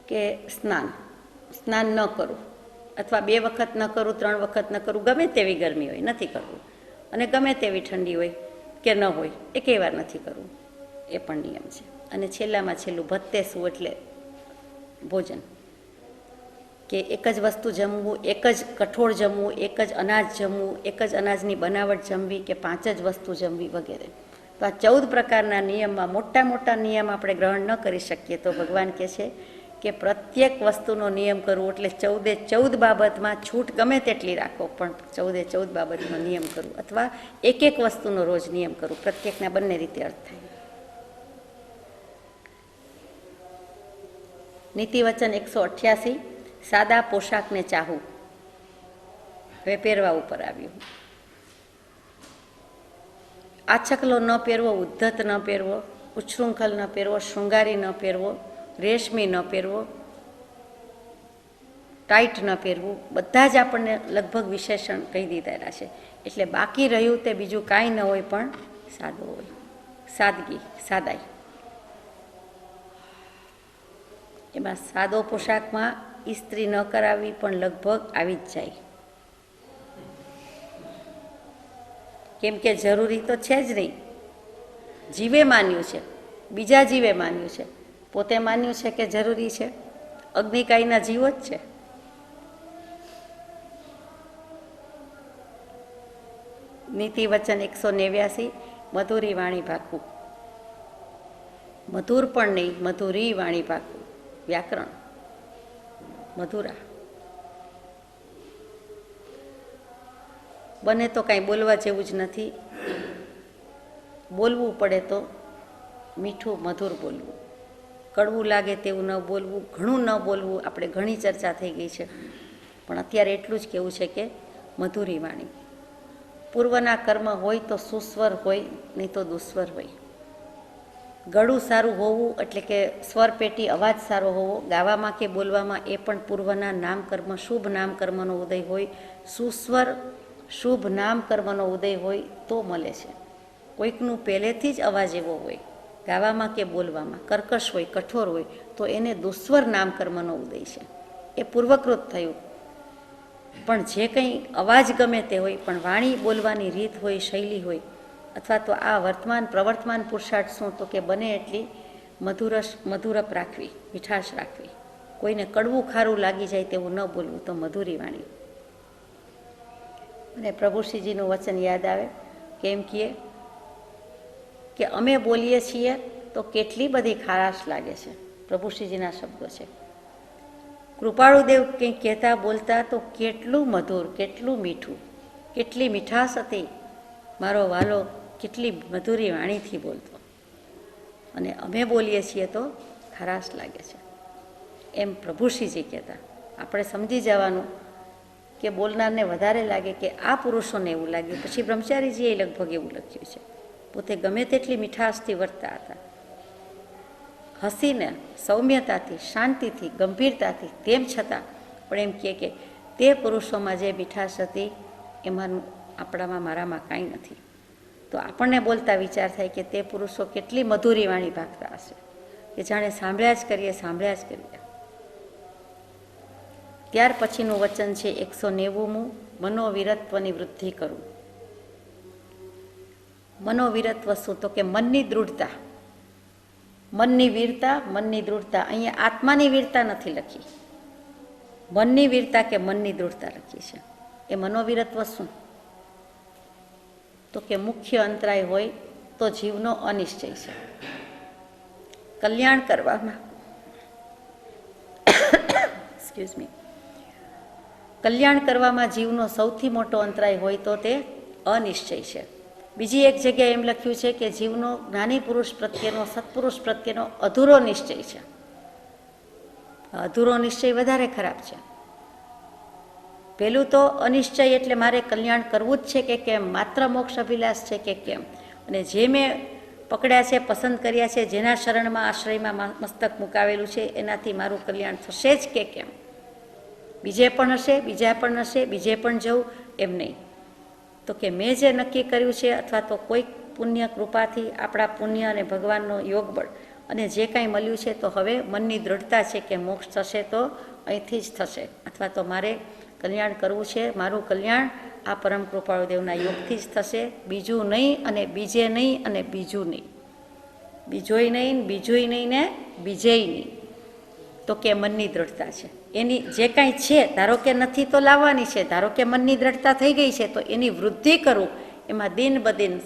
કે સ્નાન ન કરું, અથવા 2 વખત ન કરું, 3 વખત ન કરું, ગમે તેવી ગરમી હોય નથી કરવું, અને ગમે તેવી ઠંડી હોય કે ન હોય એકેય વાર નથી કરવું, એ પણ નિયમ છે. અને છેલ્લામાં છેલ્લું ભત્તેસું એટલે ભોજન, કે એક જ વસ્તુ જમવું, એક જ કઠોળ જમવું, એક જ અનાજ જમવું, એક જ અનાજની બનાવટ જમવી, કે 5 જ વસ્તુ જમવી વગેરે. તો આ 14 પ્રકારના નિયમમાં મોટા મોટા નિયમ આપણે ગ્રહણ ન કરી શકીએ, તો ભગવાન કહે છે કે પ્રત્યેક વસ્તુનો નિયમ કરવો, એટલે 14 બાબતમાં છૂટ ગમે તેટલી રાખો, પણ 14 બાબતનો નિયમ કરવો, અથવા એક વસ્તુનો રોજ નિયમ કરવો. પ્રત્યેકના બંને રીતે અર્થ થાય. નીતિવચન 188, સાદા પોશાકને ચાહવું. હવે પહેરવા ઉપર આવ્યું. આછકલો ન પહેરવો, ઉદ્ધત ન પહેરવો, ઉચ્છૃંખલ ન પહેરવો, શૃંગારી ન પહેરવો, રેશમી ન પહેરવો, ટાઈટ ન પહેરવું, બધા જ આપણને લગભગ વિશેષણ કહી દીધેલા છે. એટલે બાકી રહ્યું તે બીજું કાંઈ ન હોય, પણ સાદું હોય. સાદગી, સાદાઈ. એમાં સાદો પોશાકમાં ઇસ્ત્રી ન કરાવવી પણ લગભગ આવી જ જાય, કેમ કે જરૂરી તો છે જ નહીં. જીવે માન્યું છે, બીજા જીવે માન્યું છે, પોતે માન્યું છે કે જરૂરી છે. અગ્નિકાયના જીવો જ છે. નીતિવચન 189, મધુરી વાણી ભાખવું. મધુર પણ નહીં, મધુરી વાણી ભાખવું. વ્યાકરણ મધુરા. બને તો કાંઈ બોલવા જેવું જ નથી, બોલવું પડે તો મીઠું મધુર બોલવું, કડવું લાગે તેવું ન બોલવું, ઘણું ન બોલવું. આપણે ઘણી ચર્ચા થઈ ગઈ છે, પણ અત્યારે એટલું જ કહેવું છે કે મધુરી વાણી. પૂર્વના કર્મ હોય તો સુસ્વર હોય, નહીં તો દુસ્વર હોય. ગળું સારું હોવું એટલે કે સ્વર પેટી અવાજ સારો હોવો, ગાવામાં કે બોલવામાં, એ પણ પૂર્વના નામકર્મ, શુભ નામકર્મનો ઉદય હોય, સુસ્વર શુભ નામકર્મનો ઉદય હોય તો મળે છે. કોઈકનું પહેલેથી જ અવાજ એવો હોય, ગાવામાં કે બોલવામાં કર્કશ હોય, કઠોર હોય, તો એને દુસ્વર નામકર્મનો ઉદય છે, એ પૂર્વકૃત થયું. પણ જે કંઈ અવાજ ગમે તે હોય, પણ વાણી બોલવાની રીત હોય, શૈલી હોય, અથવા તો આ પ્રવર્તમાન પુરુષાર્થ શું, તો કે બને એટલી મધુરપ રાખવી, મીઠાશ રાખવી. કોઈને કડવું ખારું લાગી જાય તેવું ન બોલવું, તો મધુરી વાણી. અને પ્રભુશ્રીજીનું વચન યાદ આવે, કેમ કહે કે અમે બોલીએ છીએ તો કેટલી બધી ખારાશ લાગે છે. પ્રભુશ્રીજીના શબ્દો છે. કૃપાળુદેવ કંઈક કહેતા બોલતા તો કેટલું મધુર, કેટલું મીઠું, કેટલી મીઠાશ હતી. મારો વાલો કેટલી મધુરી વાણીથી બોલતો, અને અમે બોલીએ છીએ તો ખારાશ લાગે છે, એમ પ્રભુશ્રીજી કહેતા. આપણે સમજી જવાનું કે બોલનારને વધારે લાગે કે આ પુરુષોને એવું લાગ્યું. પછી બ્રહ્મચારીજીએ લગભગ એવું લખ્યું છે, પોતે ગમે તેટલી મીઠાશથી વર્તતા હતા, હસીને, સૌમ્યતાથી, શાંતિથી, ગંભીરતાથી, તેમ છતાં પણ એમ કહે કે તે પુરુષોમાં જે મીઠાશ હતી એમાંનું આપણામાં, મારામાં કાંઈ નથી. તો આપણને બોલતા વિચાર થાય કે તે પુરુષો કેટલી મધુરી વાણી ભાગતા હશે, કે જાણે સાંભળ્યા જ કરીએ. ત્યાર પછીનું વચન છે 190મું, મનોવીરત્વની વૃદ્ધિ કરવું. મનોવીરત્વ શું? તો કે મનની દૃઢતા, મનની વીરતા, મનની દૃઢતા. અહીંયા આત્માની વીરતા નથી લખી, મનની વીરતા કે મનની દૃઢતા લખી છે. એ મનોવીરત્વ શું? તો કે મુખ્ય અંતરાય હોય તો જીવનો અનિશ્ચય છે. કલ્યાણ કરવામાં એક્સક્યુઝ મી, કલ્યાણ કરવામાં જીવનો સૌથી મોટો અંતરાય હોય તો તે અનિશ્ચય છે. બીજી એક જગ્યાએ એમ લખ્યું છે કે જીવનો જ્ઞાની પુરુષ પ્રત્યેનો, સત્પુરુષ પ્રત્યેનો અધૂરો નિશ્ચય છે. અધૂરો નિશ્ચય વધારે ખરાબ છે. પહેલું તો અનિશ્ચય એટલે મારે કલ્યાણ કરવું જ છે કે કેમ, માત્ર મોક્ષ અભિલાષ છે કે કેમ, અને જે મેં પકડ્યા છે, પસંદ કર્યા છે, જેના શરણમાં આશ્રયમાં મસ્તક મુકાવેલું છે, એનાથી મારું કલ્યાણ થશે જ કે કેમ. બીજે પણ હશે, બીજા પણ હશે, બીજે પણ જવું, એમ નહીં. તો કે મેં જે નક્કી કર્યું છે, અથવા તો કોઈક પુણ્ય કૃપાથી, આપણા પુણ્ય અને ભગવાનનો યોગબળ અને જે કાંઈ મળ્યું છે, તો હવે મનની દ્રઢતા છે કે મોક્ષ થશે તો અહીંથી જ થશે, અથવા તો મારે કલ્યાણ કરવું છે, મારું કલ્યાણ આ પરમ કૃપાળુ દેવના યોગથી જ થશે, બીજું નહીં અને બીજે નહીં અને બીજું નહીં, બીજોય નહીં, બીજુંય નહીં ને બીજેય નહીં. તો કે મનની દ્રઢતા છે. એની જે કાંઈ છે, ધારો કે નથી તો લાવવાની છે, ધારો કે મનની દ્રઢતા થઈ ગઈ છે, તો એની વૃદ્ધિ કરું, એમાં દિન બદિન,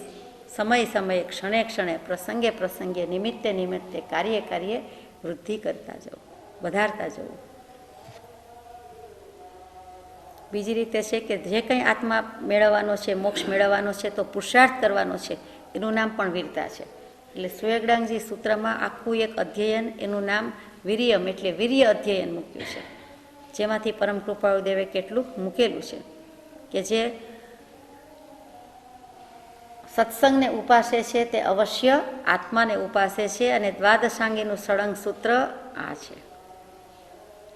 સમય સમયે, ક્ષણે ક્ષણે, પ્રસંગે પ્રસંગે, નિમિત્તે નિમિત્તે, કાર્યે કાર્યે વૃદ્ધિ કરતા જવું, વધારતા જવું. બીજી રીતે છે કે જે કંઈ આત્મા મેળવવાનો છે, મોક્ષ મેળવવાનો છે, તો પુરુષાર્થ કરવાનો છે, એનું નામ પણ વીરતા છે. એટલે સુયગડાંગજી સૂત્રમાં આખું એક અધ્યયન, એનું નામ વીર્યમ એટલે વીર્ય અધ્યયન મૂક્યું છે, જેમાંથી પરમ કૃપાળુ દેવે કેટલું મૂકેલું છે કે જે સત્સંગને ઉપાસે છે તે અવશ્ય આત્માને ઉપાસે છે. અને દ્વાદશાંગીનું સળંગ સૂત્ર આ છે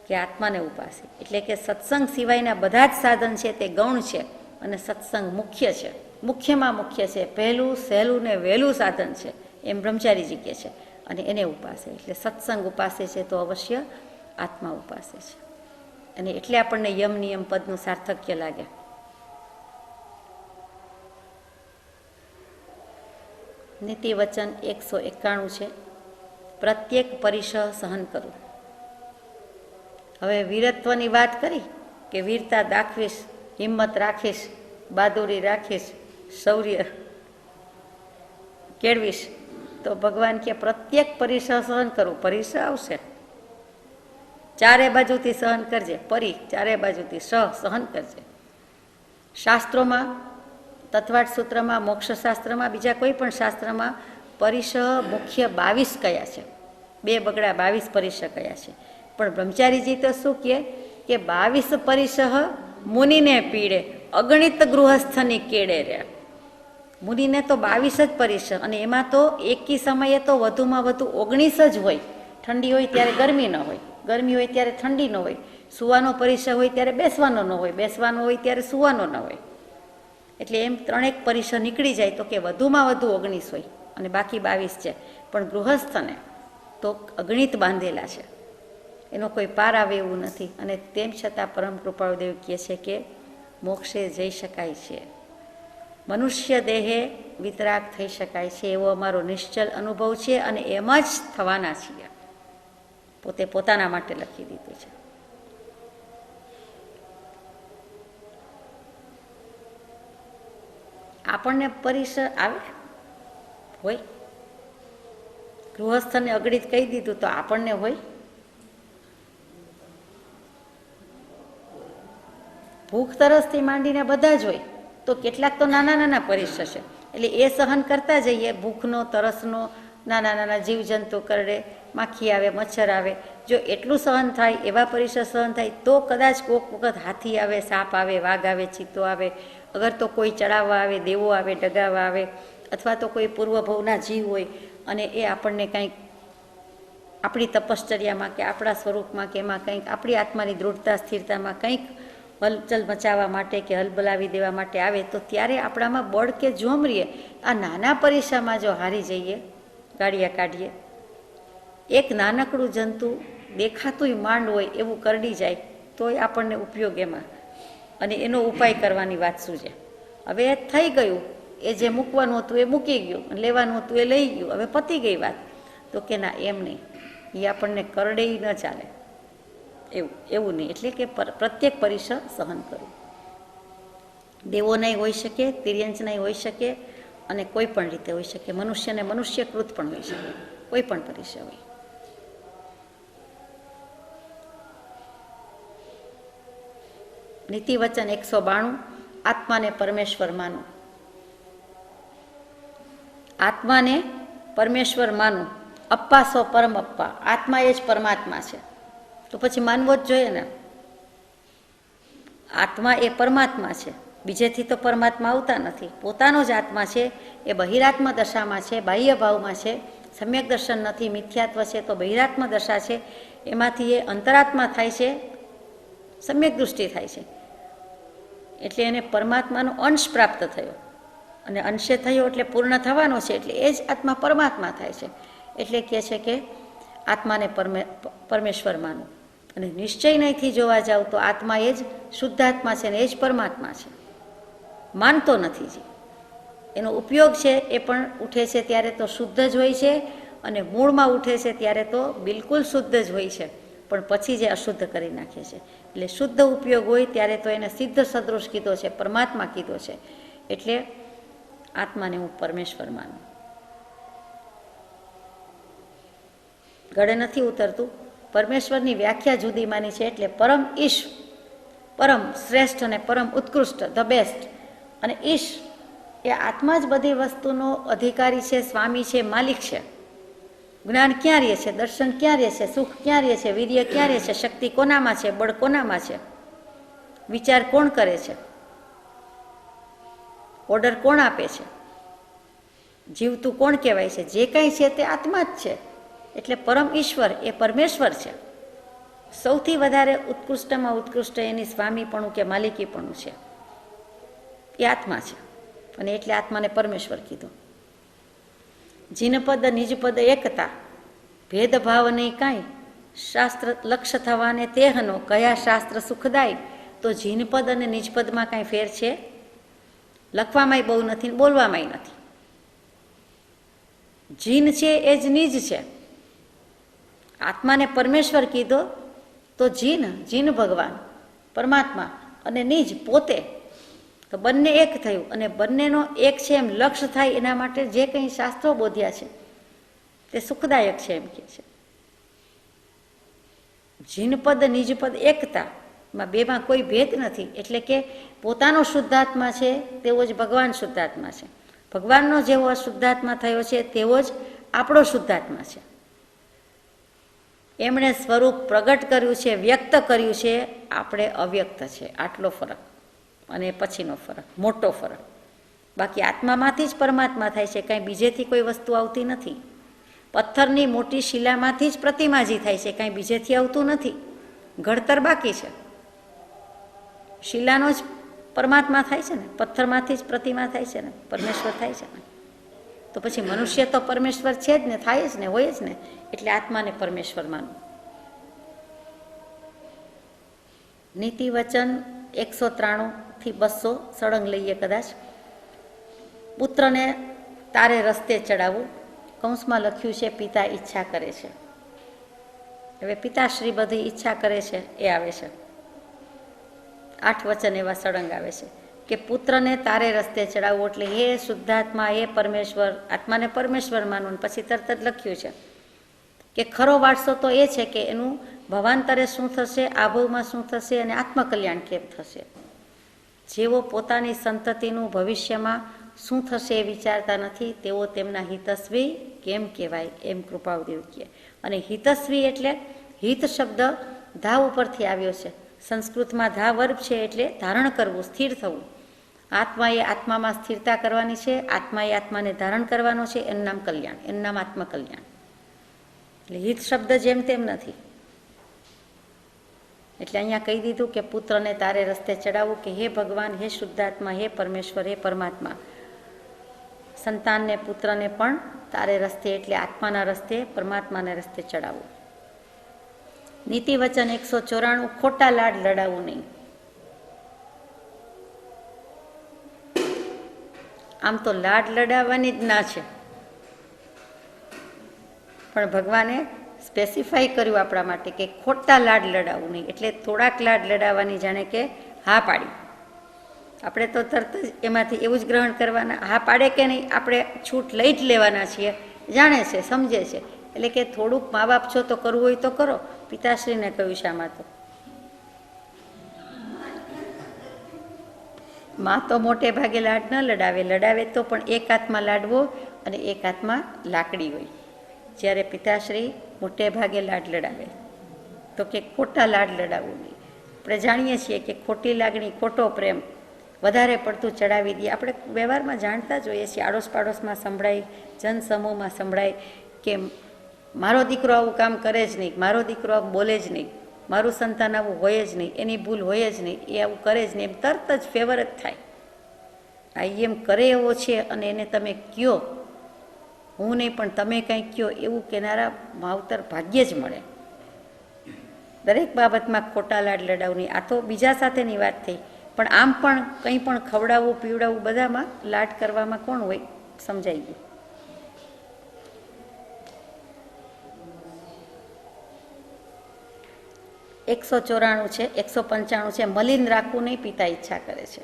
કે આત્માને ઉપાસે, એટલે કે સત્સંગ સિવાયના બધા જ સાધન છે તે ગૌણ છે અને સત્સંગ મુખ્ય છે, મુખ્યમાં મુખ્ય છે, પહેલું, સહેલું ને વહેલું સાધન છે, એમ બ્રહ્મચારીજી કહે છે. અને એને ઉપાસે એટલે સત્સંગ ઉપાસે છે તો અવશ્ય આત્મા ઉપાસે છે. અને એટલે આપણને યમ નિયમ પદનું સાર્થક્ય લાગે. નીતિ વચન 191 છે, પ્રત્યેક પરિસહ સહન કરવું. હવે વીરત્વની વાત કરી કે વીરતા દાખવીશ, હિંમત રાખીશ, બહાદુરી રાખીશ, શૌર્ય કેળવીશ, તો ભગવાન કે પ્રત્યેક પરિસહ સહન કરવું. પરિસહ આવશે, ચારે બાજુથી સહન કરજે, પરી ચારે બાજુથી સહન કરજે. શાસ્ત્રોમાં, તત્વાટ સૂત્રમાં, મોક્ષશાસ્ત્રમાં, બીજા કોઈ પણ શાસ્ત્રમાં પરિસહ મુખ્ય 22 કયા છે, 2 બગડા 22 પરિસહ કયા છે. પણ બ્રહ્મચારીજી તો શું કહે કે 22 પરિસહ મુનિને પીડે, અગણિત ગૃહસ્થની કેડે રે. મુનિને તો 22 જ પરિસહ, અને એમાં તો એકી સમયે તો વધુમાં વધુ 19 જ હોય. ઠંડી હોય ત્યારે ગરમી ન હોય, ગરમી હોય ત્યારે ઠંડી ન હોય, સૂવાનો પરિસહ હોય ત્યારે બેસવાનો ન હોય, બેસવાનો હોય ત્યારે સૂવાનો ન હોય. એટલે એમ 3 પરિસહ નીકળી જાય તો કે વધુમાં વધુ 19 હોય અને બાકી 22 છે. પણ ગૃહસ્થને તો અગણિત બાંધેલા છે, એનો કોઈ પાર આવે એવું નથી. અને તેમ છતાં પરમ કૃપાળુદેવ કહે છે કે મોક્ષે જઈ શકાય છે, મનુષ્ય દેહે વિતરાગ થઈ શકાય છે, એવો અમારો નિશ્ચલ અનુભવ છે અને એમ જ થવાના છીએ. પોતે પોતાના માટે લખી દીધું છે. આપણને પરિસર આવે હોય, ગૃહસ્થને અગણિત કહી દીધું તો આપણને હોય. ભૂખ તરસથી માંડીને બધા જ હોય, તો કેટલાક તો નાના નાના પરિસર છે. એટલે એ સહન કરતા જઈએ, ભૂખનો, તરસનો, નાના નાના જીવજંતુ કરડે, માખી આવે, મચ્છર આવે, જો એટલું સહન થાય, એવા પરિસર સહન થાય, તો કદાચ કોઈક વખત હાથી આવે, સાપ આવે, વાઘ આવે, ચિત્તો આવે, અગર તો કોઈ ચડાવવા આવે, દેવો આવે, ડગાવવા આવે, અથવા તો કોઈ પૂર્વભવના જીવ હોય અને એ આપણને કંઈક આપણી તપશ્ચર્યામાં કે આપણા સ્વરૂપમાં કે એમાં કંઈક આપણી આત્માની દૃઢતા સ્થિરતામાં કંઈક હલચલ મચાવવા માટે કે હલબલાવી દેવા માટે આવે, તો ત્યારે આપણામાં બળ કે જોમ રહીએ. આ નાના પરિસરમાં જો હારી જઈએ, ગાડિયા કાઢીએ, એક નાનકડું જંતુ દેખાતુંય માંડ હોય એવું કરડી જાય, તોય આપણને ઉપયોગ એમાં, અને એનો ઉપાય કરવાની વાત શું છે? હવે થઈ ગયું, એ જે મૂકવાનું હતું એ મૂકી ગયું, લેવાનું હતું એ લઈ ગયું, હવે પતી ગઈ વાત. તો કે ના, એમ નહીં, એ આપણને કરડે ન ચાલે, એવું નહીં. એટલે કે પ્રત્યેક પરિસર સહન કરવું. દેવો નહીં હોઈ શકે, તિર્યંચ નહીં હોઈ શકે, અને કોઈ પણ રીતે હોઈ શકે. મનુષ્યને મનુષ્યકૃત પણ હોઈ શકે, કોઈ પણ પરિસર હોય. નીતિ વચન 192. આત્માને પરમેશ્વર માનું. આત્માને પરમેશ્વર માનું. અપ્પા સો પરમ અપ્પા, આત્મા એ જ પરમાત્મા છે. તો પછી માનવો જ જોઈએ ને. આત્મા એ પરમાત્મા છે, બીજેથી તો પરમાત્મા આવતા નથી. પોતાનો જ આત્મા છે, એ બહિરાત્મ દશામાં છે, બાહ્ય ભાવમાં છે. સમ્યક દર્શન નથી, મિથ્યાત્વ છે, તો બહિરાત્મ દશા છે. એમાંથી એ અંતરાત્મા થાય છે, સમ્યક દૃષ્ટિ થાય છે. એટલે એને પરમાત્માનો અંશ પ્રાપ્ત થયો, અને અંશે થયો એટલે પૂર્ણ થવાનો છે. એટલે એ જ આત્મા પરમાત્મા થાય છે. એટલે કહે છે કે આત્માને પરમેશ્વર માનું. અને નિશ્ચય નહીંથી જોવા જાવ તો આત્મા એ જ શુદ્ધાત્મા છે, ને એ જ પરમાત્મા છે. માનતો નથી જે એનો ઉપયોગ છે એ પણ ઉઠે છે ત્યારે તો શુદ્ધ જ હોય છે, અને મૂળમાં ઉઠે છે ત્યારે તો બિલકુલ શુદ્ધ જ હોય છે, પણ પછી જે અશુદ્ધ કરી નાખે છે. એટલે શુદ્ધ ઉપયોગ હોય ત્યારે તો એને સિદ્ધ સદૃશ કીધો છે, પરમાત્મા કીધો છે. એટલે આત્માને હું પરમેશ્વર માનું. ગળે નથી ઉતરતું. પરમેશ્વરની વ્યાખ્યા જુદી માની છે. એટલે પરમ ઈશ, પરમ શ્રેષ્ઠ અને પરમ ઉત્કૃષ્ટ, ધ બેસ્ટ. અને ઈશ એ આત્મા જ બધી વસ્તુનો અધિકારી છે, સ્વામી છે, માલિક છે. જ્ઞાન ક્યાં રહે છે, દર્શન ક્યાં રહે છે, સુખ ક્યાં રહે છે, વીર્ય ક્યાં રહે છે, શક્તિ કોનામાં છે, બળ કોનામાં છે, વિચાર કોણ કરે છે, ઓર્ડર કોણ આપે છે, જીવતું કોણ કહેવાય છે, જે કંઈ છે તે આત્મા જ છે. એટલે પરમ ઈશ્વર એ પરમેશ્વર છે. સૌથી વધારે ઉત્કૃષ્ટમાં ઉત્કૃષ્ટ એની સ્વામીપણું કે માલિકીપણું છે, એ આત્મા છે. અને એટલે આત્માને પરમેશ્વર કીધું. જીનપદ નિજપદ એકતા, ભેદભાવ નહીં કાંઈ, શાસ્ત્ર લક્ષ્ય થવાને તેહનો, કયા શાસ્ત્ર સુખદાય. તો જીનપદ અને નિજપદમાં કાંઈ ફેર છે? લખવામાંય બહુ નથી, બોલવામાંય નથી. જીન છે એ જ નિજ છે. આત્માને પરમેશ્વર કીધો તો જીન ભગવાન પરમાત્મા, અને નિજ પોતે, તો બંને એક થયું. અને બંનેનો એક છે એમ લક્ષ્ય થાય એના માટે જે કંઈ શાસ્ત્રો બોધ્યા છે તે સુખદાયક છે એમ કહે છે. જીનપદ નિજપદ એકતામાં બેમાં કોઈ ભેદ નથી. એટલે કે પોતાનો શુદ્ધાત્મા છે તેવો જ ભગવાન શુદ્ધાત્મા છે. ભગવાનનો જેવો શુદ્ધાત્મા થયો છે તેવો જ આપણો શુદ્ધાત્મા છે. એમણે સ્વરૂપ પ્રગટ કર્યું છે, વ્યક્ત કર્યું છે, આપણે અવ્યક્ત છે. આટલો ફરક. અને પછીનો ફરક, મોટો ફરક. બાકી આત્મામાંથી જ પરમાત્મા થાય છે, કાંઈ બીજેથી કોઈ વસ્તુ આવતી નથી. પથ્થરની મોટી શિલામાંથી જ પ્રતિમાજી થાય છે, કાંઈ બીજેથી આવતું નથી. ઘડતર બાકી છે. શિલાનો જ પરમાત્મા થાય છે ને, પથ્થરમાંથી જ પ્રતિમા થાય છે ને, પરમેશ્વર થાય છે ને. તો પછી મનુષ્ય તો પરમેશ્વર છે જ ને, થાય જ ને, હોય જ ને. એટલે આત્માને પરમેશ્વર માનું. નીતિ વચન 193 થી 200 સળંગ લઈએ કદાચ. પુત્રને તારે રસ્તે ચડાવવું. કૌંસમાં લખ્યું છે પિતા ઈચ્છા કરે છે. હવે પિતાશ્રી બધી ઈચ્છા કરે છે એ આવે છે. 8 વચન એવા સળંગ આવે છે કે પુત્રને તારે રસ્તે ચડાવવું. એટલે હે શુદ્ધાત્મા, હે પરમેશ્વર, આત્માને પરમેશ્વર માનવું. પછી તરત જ લખ્યું છે કે ખરો વારસો તો એ છે કે એનું ભવાંતરે શું થશે, આભવમાં શું થશે, અને આત્મકલ્યાણ કેમ થશે. જેઓ પોતાની સંતતિનું ભવિષ્યમાં શું થશે એ વિચારતા નથી, તેઓ તેમના હિતસ્વી કેમ કહેવાય, એમ કૃપાદેવ કહે. અને હિતસ્વી એટલે હિત શબ્દ ધા ઉપરથી આવ્યો છે. સંસ્કૃતમાં ધા વર્ગ છે, એટલે ધારણ કરવું, સ્થિર થવું. આત્માએ આત્મામાં સ્થિરતા કરવાની છે, આત્માએ આત્માને ધારણ કરવાનો છે. એનું નામ કલ્યાણ, એનું નામ આત્મકલ્યાણ. એટલે હિત શબ્દ જેમ તેમ નથી. એટલે અહીંયા કહી દીધું કે પુત્રને તારે રસ્તે ચડાવવું, કે હે ભગવાન, હે શુદ્ધાત્મા, હે પરમેશ્વર, હે પરમાત્મા, સંતાનને પુત્રને પણ તારે રસ્તે એટલે આત્માના રસ્તે, પરમાત્માના રસ્તે ચડાવવું. નીતિ વચન 194, ખોટા લાડ લડાવવું નહીં. આમ તો લાડ લડાવવાની જ ના છે, પણ ભગવાને સ્પેસિફાઈ કર્યું આપણા માટે કે ખોટા લાડ લડાવવું નહીં. એટલે થોડાક લાડ લડાવવાની જાણે કે હા પાડી. આપણે તો તરત જ એમાંથી એવું જ ગ્રહણ કરવાના, હા પાડે કે નહીં આપણે છૂટ લઈ જ લેવાના છીએ. જાણે છે, સમજે છે, એટલે કે થોડુંક મા બાપ છો તો કરવું હોય તો કરો. પિતાશ્રીને કહ્યું છે આમાં તો માં તો મોટે ભાગે લાડ ન લડાવે, લડાવે તો પણ એક હાથમાં લાડવો અને એક હાથમાં લાકડી હોય. જ્યારે પિતાશ્રી મોટે ભાગે લાડ લડાવે, તો કે ખોટા લાડ લડાવવું નહીં. આપણે જાણીએ છીએ કે ખોટી લાગણી, ખોટો પ્રેમ વધારે પડતું ચડાવી દઈએ. આપણે વ્યવહારમાં જાણતા જ હોઈએ છીએ, આડોશ પાડોશમાં સંભળાય, જનસમૂહમાં સંભળાય કે મારો દીકરો આવું કામ કરે જ નહીં, મારો દીકરો આવું બોલે જ નહીં, મારું સંતાન આવું હોય જ નહીં, એની ભૂલ હોય જ નહીં, એ આવું કરે જ નહીં, એમ તરત જ ફેવર જ થાય. આ એમ કરે એવો છે અને એને તમે કયો, હું નહીં પણ તમે કંઈ કયો, એવું કહેનારા માવતર ભાગ્યે જ મળે. દરેક બાબતમાં ખોટા લાડ લડાવની. આ તો બીજા સાથેની વાત થઈ, પણ આમ પણ કંઈ પણ ખવડાવવું પીવડાવવું બધામાં લાડ કરવામાં કોણ હોય, સમજાઈ ગયું. એકસો 94 છે, 195 છે, મલિન રાખવું નહીં, પિતા ઈચ્છા કરે છે.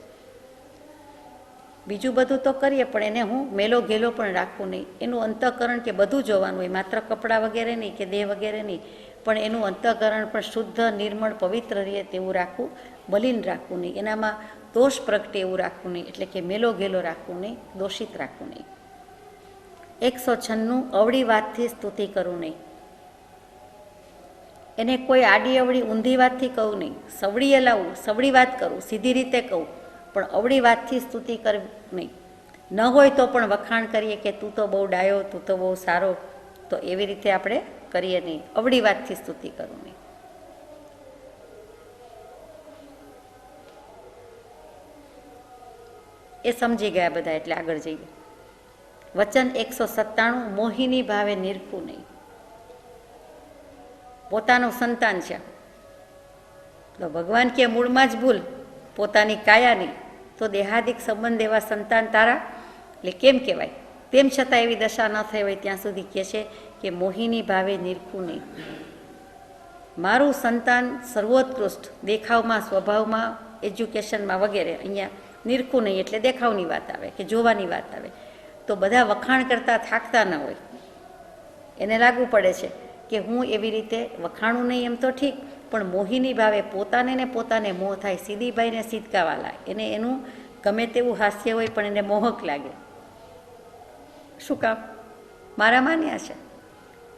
બીજું બધું તો કરીએ પણ એને હું મેલો ગેલો પણ રાખવું નહીં. એનું અંતઃકરણ કે બધું જોવાનું હોય, માત્ર કપડાં વગેરે નહીં કે દેહ વગેરે નહીં, પણ એનું અંતઃકરણ પણ શુદ્ધ, નિર્મળ, પવિત્ર રહે તેવું રાખવું, મલિન રાખવું નહીં, એનામાં દોષ પ્રગટે એવું રાખવું નહીં, એટલે કે મેલો ગેલો રાખવું નહીં, દોષિત રાખવું નહીં. 196, અવળી વાતથી સ્તુતિ કરવું નહીં. એને કોઈ આડી અવળી ઊંધી વાતથી કહું નહીં, સવડીએ લાવવું, સવડી વાત કરું, સીધી રીતે કહું, પણ અવળી વાતથી સ્તુતિ કરવી નહીં. ન હોય તો પણ વખાણ કરીએ કે તું તો બહુ ડાયો, તું તો બહુ સારો, તો એવી રીતે આપણે કરીએ નહીં. અવળી વાતથી સ્તુતિ કરવું નહીં. એ સમજી ગયા બધા, એટલે આગળ જઈએ. વચન 197, મોહિની ભાવે નિરખવું નહીં. પોતાનું સંતાન છે તો ભગવાન કે મૂળમાં જ ભૂલ, પોતાની કાયાની, તો દેહાદિક સંબંધ એવા સંતાન તારા, એટલે કેમ કહેવાય? તેમ છતાં એવી દશા ન થઈ હોય ત્યાં સુધી કહે છે કે મોહિની ભાવે નિરખવું નહીં. મારું સંતાન સર્વોત્કૃષ્ટ દેખાવમાં, સ્વભાવમાં, એજ્યુકેશનમાં વગેરે, અહીંયા નિરખવું નહીં એટલે દેખાવની વાત આવે કે જોવાની વાત આવે, તો બધા વખાણ કરતાં થાકતા ન હોય, એને લાગવું પડે છે કે હું એવી રીતે વખાણું નહીં, એમ તો ઠીક, પણ મોહિની ભાવે પોતાને ને પોતાને મોહ થાય. સીધીબાઈને સીધકાવાલા, એને એનું ગમે તેવું હાસ્ય હોય પણ એને મોહક લાગે. શું કામ? મારા માન્યા છે,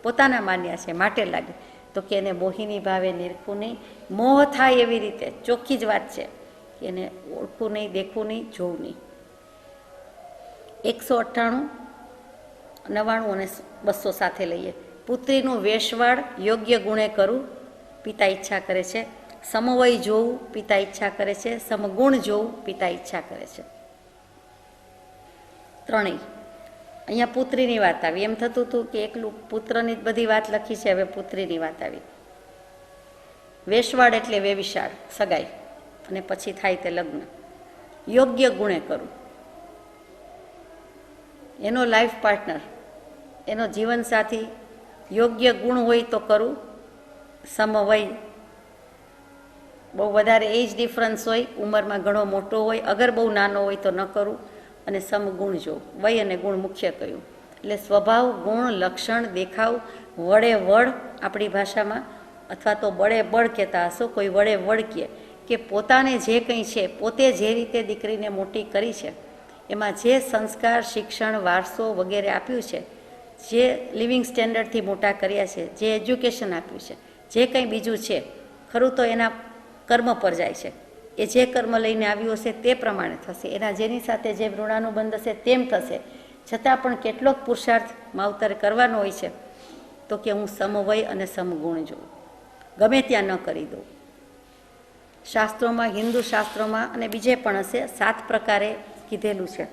પોતાના માન્યા છે માટે લાગે, તો કે એને મોહિની ભાવે નિરખવું નહીં. મોહ થાય એવી રીતે, ચોખ્ખી જ વાત છે કે એને ઓળખવું નહીં, દેખવું નહીં, જોવું નહીં. 198, 99 અને 200 સાથે લઈએ. પુત્રીનું વેશવાળ યોગ્ય ગુણે કરવું, પિતા ઈચ્છા કરે છે. સમવય જોવું, પિતા ઈચ્છા કરે છે. સમગુણ જોવું, પિતા ઈચ્છા કરે છે. ત્રણેય. અહીંયા પુત્રીની વાત આવી. એમ થતું હતું કે એકલું પુત્રની જ બધી વાત લખી છે, હવે પુત્રીની વાત આવી. વેશવાળ એટલે વેવિશાળ, સગાઈ, અને પછી થાય તે લગ્ન. યોગ્ય ગુણે કરવું, એનો લાઈફ પાર્ટનર, એનો જીવનસાથી યોગ્ય ગુણ હોય તો કરું. સમવય, બહુ વધારે એજ ડિફરન્સ હોય, ઉંમરમાં ઘણો મોટો હોય, અગર બહુ નાનો હોય તો ન કરું. અને સમગુણ જો, વય અને ગુણ મુખ્ય કહ્યું, એટલે સ્વભાવ, ગુણ, લક્ષણ, દેખાવ, વડે વડ આપણી ભાષામાં, અથવા તો બળે બળ કહેતા હશો, કોઈ વડે વડ કહે કે પોતાને જે કંઈ છે, પોતે જે રીતે દીકરીને મોટી કરી છે, એમાં જે સંસ્કાર, શિક્ષણ, વારસો વગેરે આપ્યું છે, જે લિવિંગ સ્ટેન્ડર્ડથી મોટા કર્યા છે, જે એજ્યુકેશન આપ્યું છે, જે કંઈ બીજું છે, ખરું તો એના કર્મ પર જાય છે. એ જે કર્મ લઈને આવ્યું હશે તે પ્રમાણે થશે, એના જેની સાથે જે ઋણાનુબંધ હશે તેમ થશે. છતાં પણ કેટલોક પુરુષાર્થ માવતરે કરવાનો હોય છે, તો કે હું સમવય અને સમગુણ જોઉં, ગમે ત્યાં ન કરી દઉં. શાસ્ત્રોમાં, હિન્દુ શાસ્ત્રોમાં અને બીજે પણ હશે, 7 પ્રકારે કીધેલું છે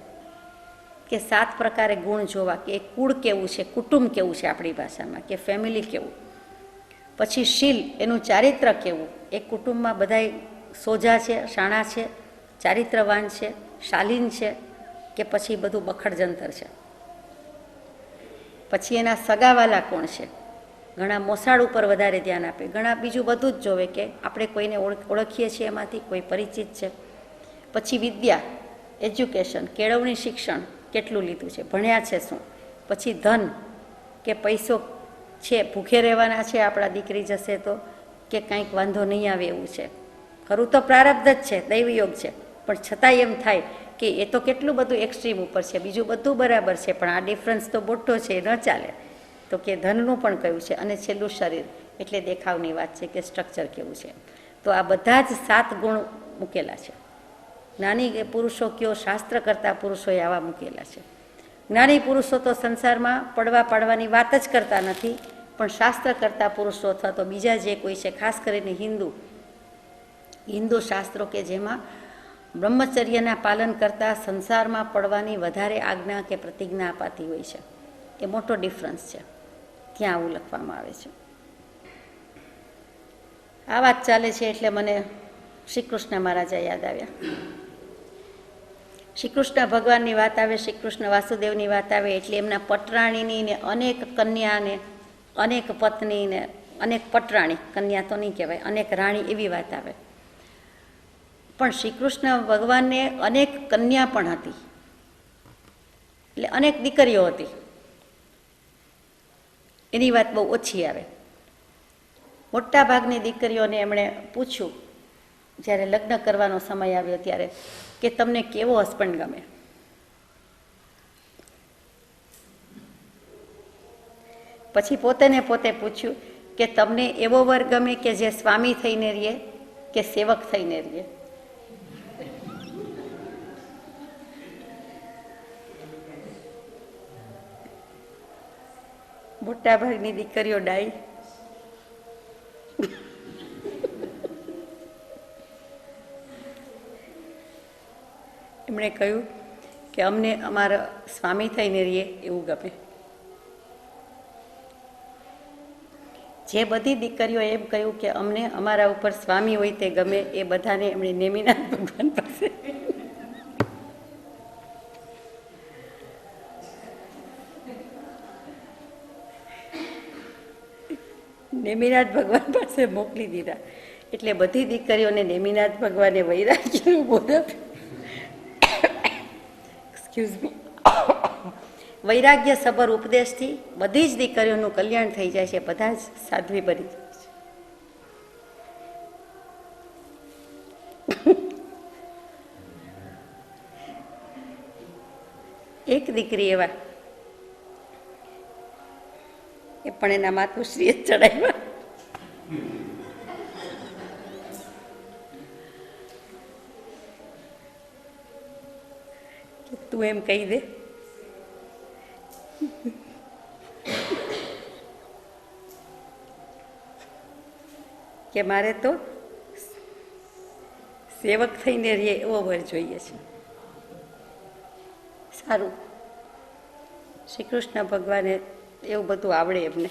કે 7 પ્રકારે ગુણ જોવા, કે કુળ કેવું છે, કુટુંબ કેવું છે આપણી ભાષામાં, કે ફેમિલી કેવું. પછી શીલ, એનું ચારિત્ર કેવું, એ કુટુંબમાં બધાય સોજા છે, શાણા છે, ચારિત્રવાન છે, શાલીન છે, કે પછી બધું બખડજંતર છે. પછી એના સગાવાલા કોણ છે, ઘણા મોસાળ ઉપર વધારે ધ્યાન આપે, ઘણા બીજું બધું જ જોવે કે આપણે કોઈને ઓળખીએ છીએ એમાંથી કોઈ પરિચિત છે. પછી વિદ્યા, એજ્યુકેશન, કેળવણી, શિક્ષણ કેટલું લીધું છે, ભણ્યા છે શું. પછી ધન કે પૈસો છે, ભૂખે રહેવાના છે આપણા દીકરી જશે તો, કે કંઈક વાંધો નહીં આવે એવું છે. ખરું તો પ્રારબ્ધ જ છે, દૈવયોગ છે, પણ છતાંય એમ થાય કે એ તો કેટલું બધું એક્સ્ટ્રીમ ઉપર છે, બીજું બધું બરાબર છે, પણ આ ડિફરન્સ તો મોટો છે, એ ન ચાલે. તો કે ધનનું પણ કયું છે, અને છેલ્લું શરીર, એટલે દેખાવની વાત છે કે સ્ટ્રક્ચર કેવું છે. તો આ બધા જ 7 ગુણ મૂકેલા છે. જ્ઞાની પુરુષો કયો, શાસ્ત્ર કરતા પુરુષોએ આવા મૂકેલા છે. જ્ઞાની પુરુષો તો સંસારમાં પડવા પાડવાની વાત જ કરતા નથી, પણ શાસ્ત્ર કરતા પુરુષો અથવા તો બીજા જે કોઈ છે, ખાસ કરીને હિન્દુ શાસ્ત્રો કે જેમાં બ્રહ્મચર્યના પાલન કરતાં સંસારમાં પડવાની વધારે આજ્ઞા કે પ્રતિજ્ઞા અપાતી હોય છે. એ મોટો ડિફરન્સ છે, ત્યાં આવું લખવામાં આવે છે. આ વાત ચાલે છે એટલે મને શ્રી કૃષ્ણ મહારાજા યાદ આવ્યા. શ્રી કૃષ્ણ ભગવાનની વાત આવે, શ્રી કૃષ્ણ વાસુદેવની વાત આવે એટલે એમના પટરાણીની ને અનેક કન્યાને, અનેક પત્ની ને અનેક પટરાણી, કન્યા તો નહીં કહેવાય, અનેક રાણી, એવી વાત આવે. પણ શ્રી કૃષ્ણ ભગવાનને અનેક કન્યા પણ હતી, એટલે અનેક દીકરીઓ હતી, એની વાત બહુ ઓછી આવે. મોટા ભાગની દીકરીઓને એમણે પૂછ્યું જ્યારે લગ્ન કરવાનો સમય આવ્યો ત્યારે કે તમને કેવો હસબન્ડ ગમે. પછી પોતે પૂછ્યું કે તમને એવો વર ગમે કે જે સ્વામી થઈને રહીએ કે સેવક થઈને રહીએ. મોટા ભાગની દીકરીઓ ડાઈ. એમણે કહ્યું કે અમને અમારા સ્વામી થઈને રહીએ એવું ગમે. જે બધી દીકરીઓ એમ કહ્યું કે અમને અમારા ઉપર સ્વામી હોય તે ગમે, એ બધાને એમણે નેમિનાથ ભગવાન પાસે મોકલી દીધા. એટલે બધી દીકરીઓને નેમિનાથ ભગવાને વૈરાગ્યનું બોધ આપ્યું. Excuse me. વૈરાગ્ય સબર ઉપદેશથી બધી જ દીકરીઓનું કલ્યાણ થઈ જાય છે, બધા જ સાધ્વી બની જાય છે. એક દીકરી એવા, એ પણ એના માતુશ્રીએ ચડાવ્યા. તું એમ કહી દે કે મારે તો સેવક થઈને રહીએ એવો વર જોઈએ છે. સારું, શ્રી કૃષ્ણ ભગવાને એવું બધું આવડે એમને,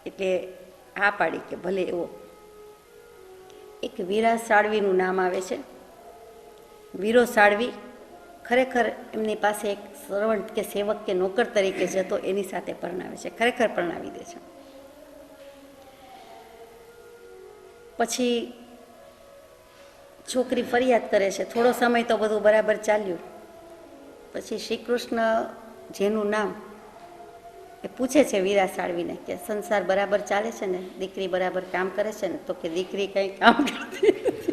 એટલે હા પાડી કે ભલે એવો. એક વીરા સાળવીનું નામ આવે છે. વીરો સાળવી ખરેખર એમની પાસે એક સર્વન્ટ કે સેવક કે નોકર તરીકે જતો, એની સાથે પરણાવે છે, ખરેખર પરણાવી દે છે. પછી છોકરી ફરિયાદ કરે છે. થોડો સમય તો બધું બરાબર ચાલ્યું. પછી શ્રી કૃષ્ણ, જેનું નામ, એ પૂછે છે વીરા સાળવીને કે સંસાર બરાબર ચાલે છે ને, દીકરી બરાબર કામ કરે છે ને? તો કે દીકરી કંઈ કામ કરતી નથી.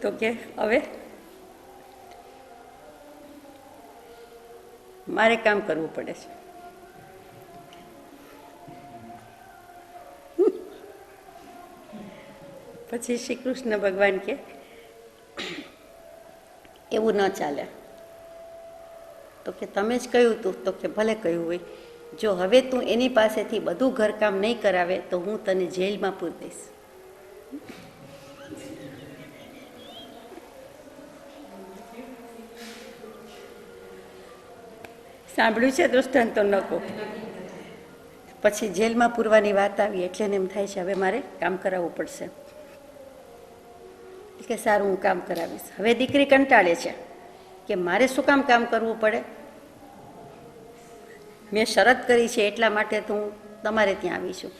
તો કે હવે મારે કામ કરવું પડે છે. પછી શ્રી કૃષ્ણ ભગવાન કે એવું ન ચાલે. તો કે તમે જ કહ્યું હતું. તો કે ભલે કહ્યું હોય, જો હવે તું એની પાસેથી બધું ઘરકામ નહીં કરાવે તો હું તને જેલમાં પૂરી દઈશ. સાંભળ્યું છે દૃષ્ટાંત? તો ન કહો. પછી જેલમાં પૂરવાની વાત આવી એટલે એને એમ થાય છે હવે મારે કામ કરાવવું પડશે. કે સારું, હું કામ કરાવીશ. હવે દીકરી કંટાળે છે કે મારે શું કામ કરવું પડે, મેં શરત કરી છે એટલા માટે તો હું તમારે ત્યાં આવી છું.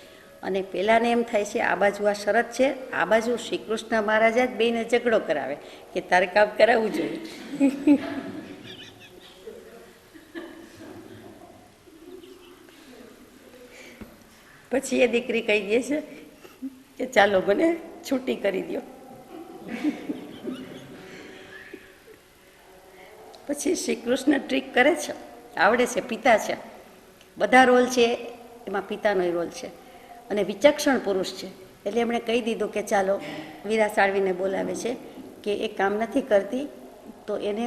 અને પેલાને એમ થાય છે આ બાજુ આ શરત છે, આ બાજુ શ્રી કૃષ્ણ મહારાજા જ બેને ઝઘડો કરાવે કે તારે કામ કરાવવું જોઈએ. પછી એ દીકરી કહી દે છે કે ચાલો મને છૂટી કરી દો. પછી શ્રી કૃષ્ણ ટ્રીક કરે છે, આવડે છે, પિતા છે, બધા રોલ છે એમાં પિતાનો રોલ છે અને વિચક્ષણ પુરુષ છે. એટલે એમણે કહી દીધું કે ચાલો, વીરા સાળવીને બોલાવે છે કે એ કામ નથી કરતી તો એને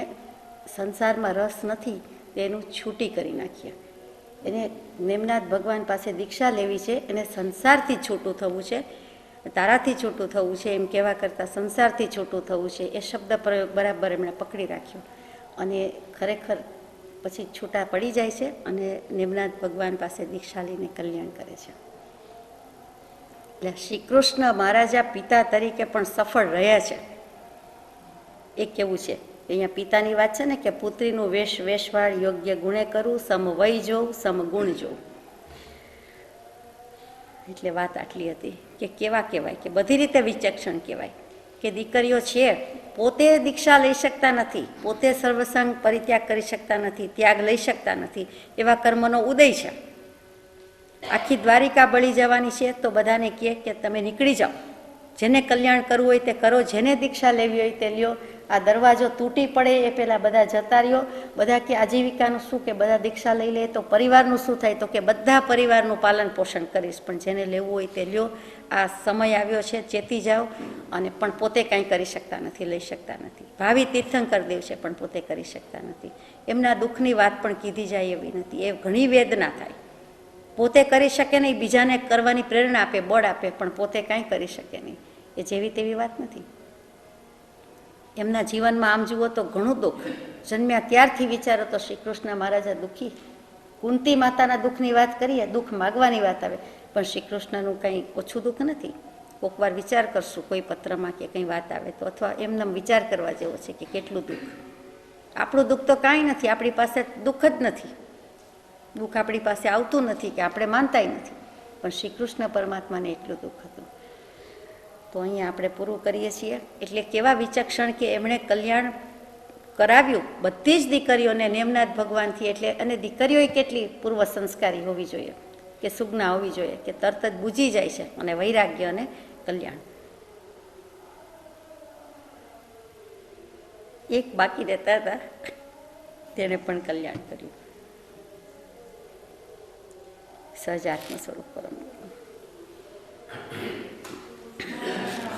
સંસારમાં રસ નથી તો એનું છૂટી કરી નાખીએ. એને નેમનાથ ભગવાન પાસે દીક્ષા લેવી છે, એને સંસારથી છૂટું થવું છે, તારાથી છૂટું થવું છે એમ કહેવા કરતાં સંસારથી છૂટું થવું છે. એ શબ્દ પ્રયોગ બરાબર એમણે પકડી રાખ્યો અને ખરેખર પછી છૂટા પડી જાય છે અને નેમનાથ ભગવાન પાસે દીક્ષા લઈને કલ્યાણ કરે છે. એટલે શ્રી કૃષ્ણ મહારાજા પિતા તરીકે પણ સફળ રહ્યા છે. એ કેવું છે અહીંયા પિતાની વાત છે ને કે પુત્રીનું વેશવાળ યોગ્ય ગુણે કરવું, સમ વય જોવું, સમ ગુણ જોવું. એટલે વાત આટલી હતી કે કેવા કહેવાય કે બધી રીતે વિચક્ષણ કહેવાય કે દીકરીઓ છે પોતે દીક્ષા લઈ શકતા નથી, પોતે સર્વસંગ પરિત્યાગ કરી શકતા નથી, ત્યાગ લઈ શકતા નથી, એવા કર્મનો ઉદય છે. આખી દ્વારિકા બળી જવાની છે તો બધાને કહે કે તમે નીકળી જાઓ, જેને કલ્યાણ કરવું હોય તે કરો, જેને દીક્ષા લેવી હોય તે લ્યો. આ દરવાજો તૂટી પડે એ પહેલાં બધા જતા રહ્યો. બધા કે આજીવિકાનું શું, કે બધા દીક્ષા લઈ લે તો પરિવારનું શું થાય, તો કે બધા પરિવારનું પાલન પોષણ કરીશ, પણ જેને લેવું હોય તે લ્યો. આ સમય આવ્યો છે, ચેતી જાઓ. અને પણ પોતે કાંઈ કરી શકતા નથી, લઈ શકતા નથી. ભાવિ તીર્થંકર દેવ છે પણ પોતે કરી શકતા નથી. એમના દુઃખની વાત પણ કીધી જાય એવી નથી. એ ઘણી વેદના થાય. પોતે કરી શકે નહીં, બીજાને કરવાની પ્રેરણા આપે, બળ આપે, પણ પોતે કાંઈ કરી શકે નહીં. એ જેવી તેવી વાત નથી. એમના જીવનમાં આમ જુઓ તો ઘણું દુઃખ. જન્મ્યા ત્યારથી વિચારો તો શ્રી કૃષ્ણ મહારાજા દુઃખી. કુંતી માતાના દુઃખની વાત કરીએ, દુઃખ માગવાની વાત આવે, પણ શ્રી કૃષ્ણનું કંઈ ઓછું દુઃખ નથી. કોઈક વાર વિચાર કરશું કોઈ પત્રમાં કે કંઈ વાત આવે તો, અથવા એમને વિચાર કરવા જેવો છે કે કેટલું દુઃખ. આપણું દુઃખ તો કાંઈ નથી, આપણી પાસે દુઃખ જ નથી. દુઃખ આપણી પાસે આવતું નથી કે આપણે માનતાય નથી, પણ શ્રી કૃષ્ણ પરમાત્માને એટલું દુઃખ હતું. તો અહીંયા આપણે પૂરું કરીએ છીએ. એટલે કેવા વિચક્ષણ કે એમણે કલ્યાણ કરાવ્યું બધી જ દીકરીઓને નેમનાથ ભગવાનથી. એટલે અને દીકરીઓએ કેટલી પૂર્વ સંસ્કારી હોવી જોઈએ, કે સુજ્ઞા હોવી જોઈએ, કે તરત જ બૂજી જાય છે અને વૈરાગ્ય અને કલ્યાણ. એક બાકી રહેતા હતા, તેને પણ કલ્યાણ કર્યું. સહજાત્મ સ્વરૂપ પરમ.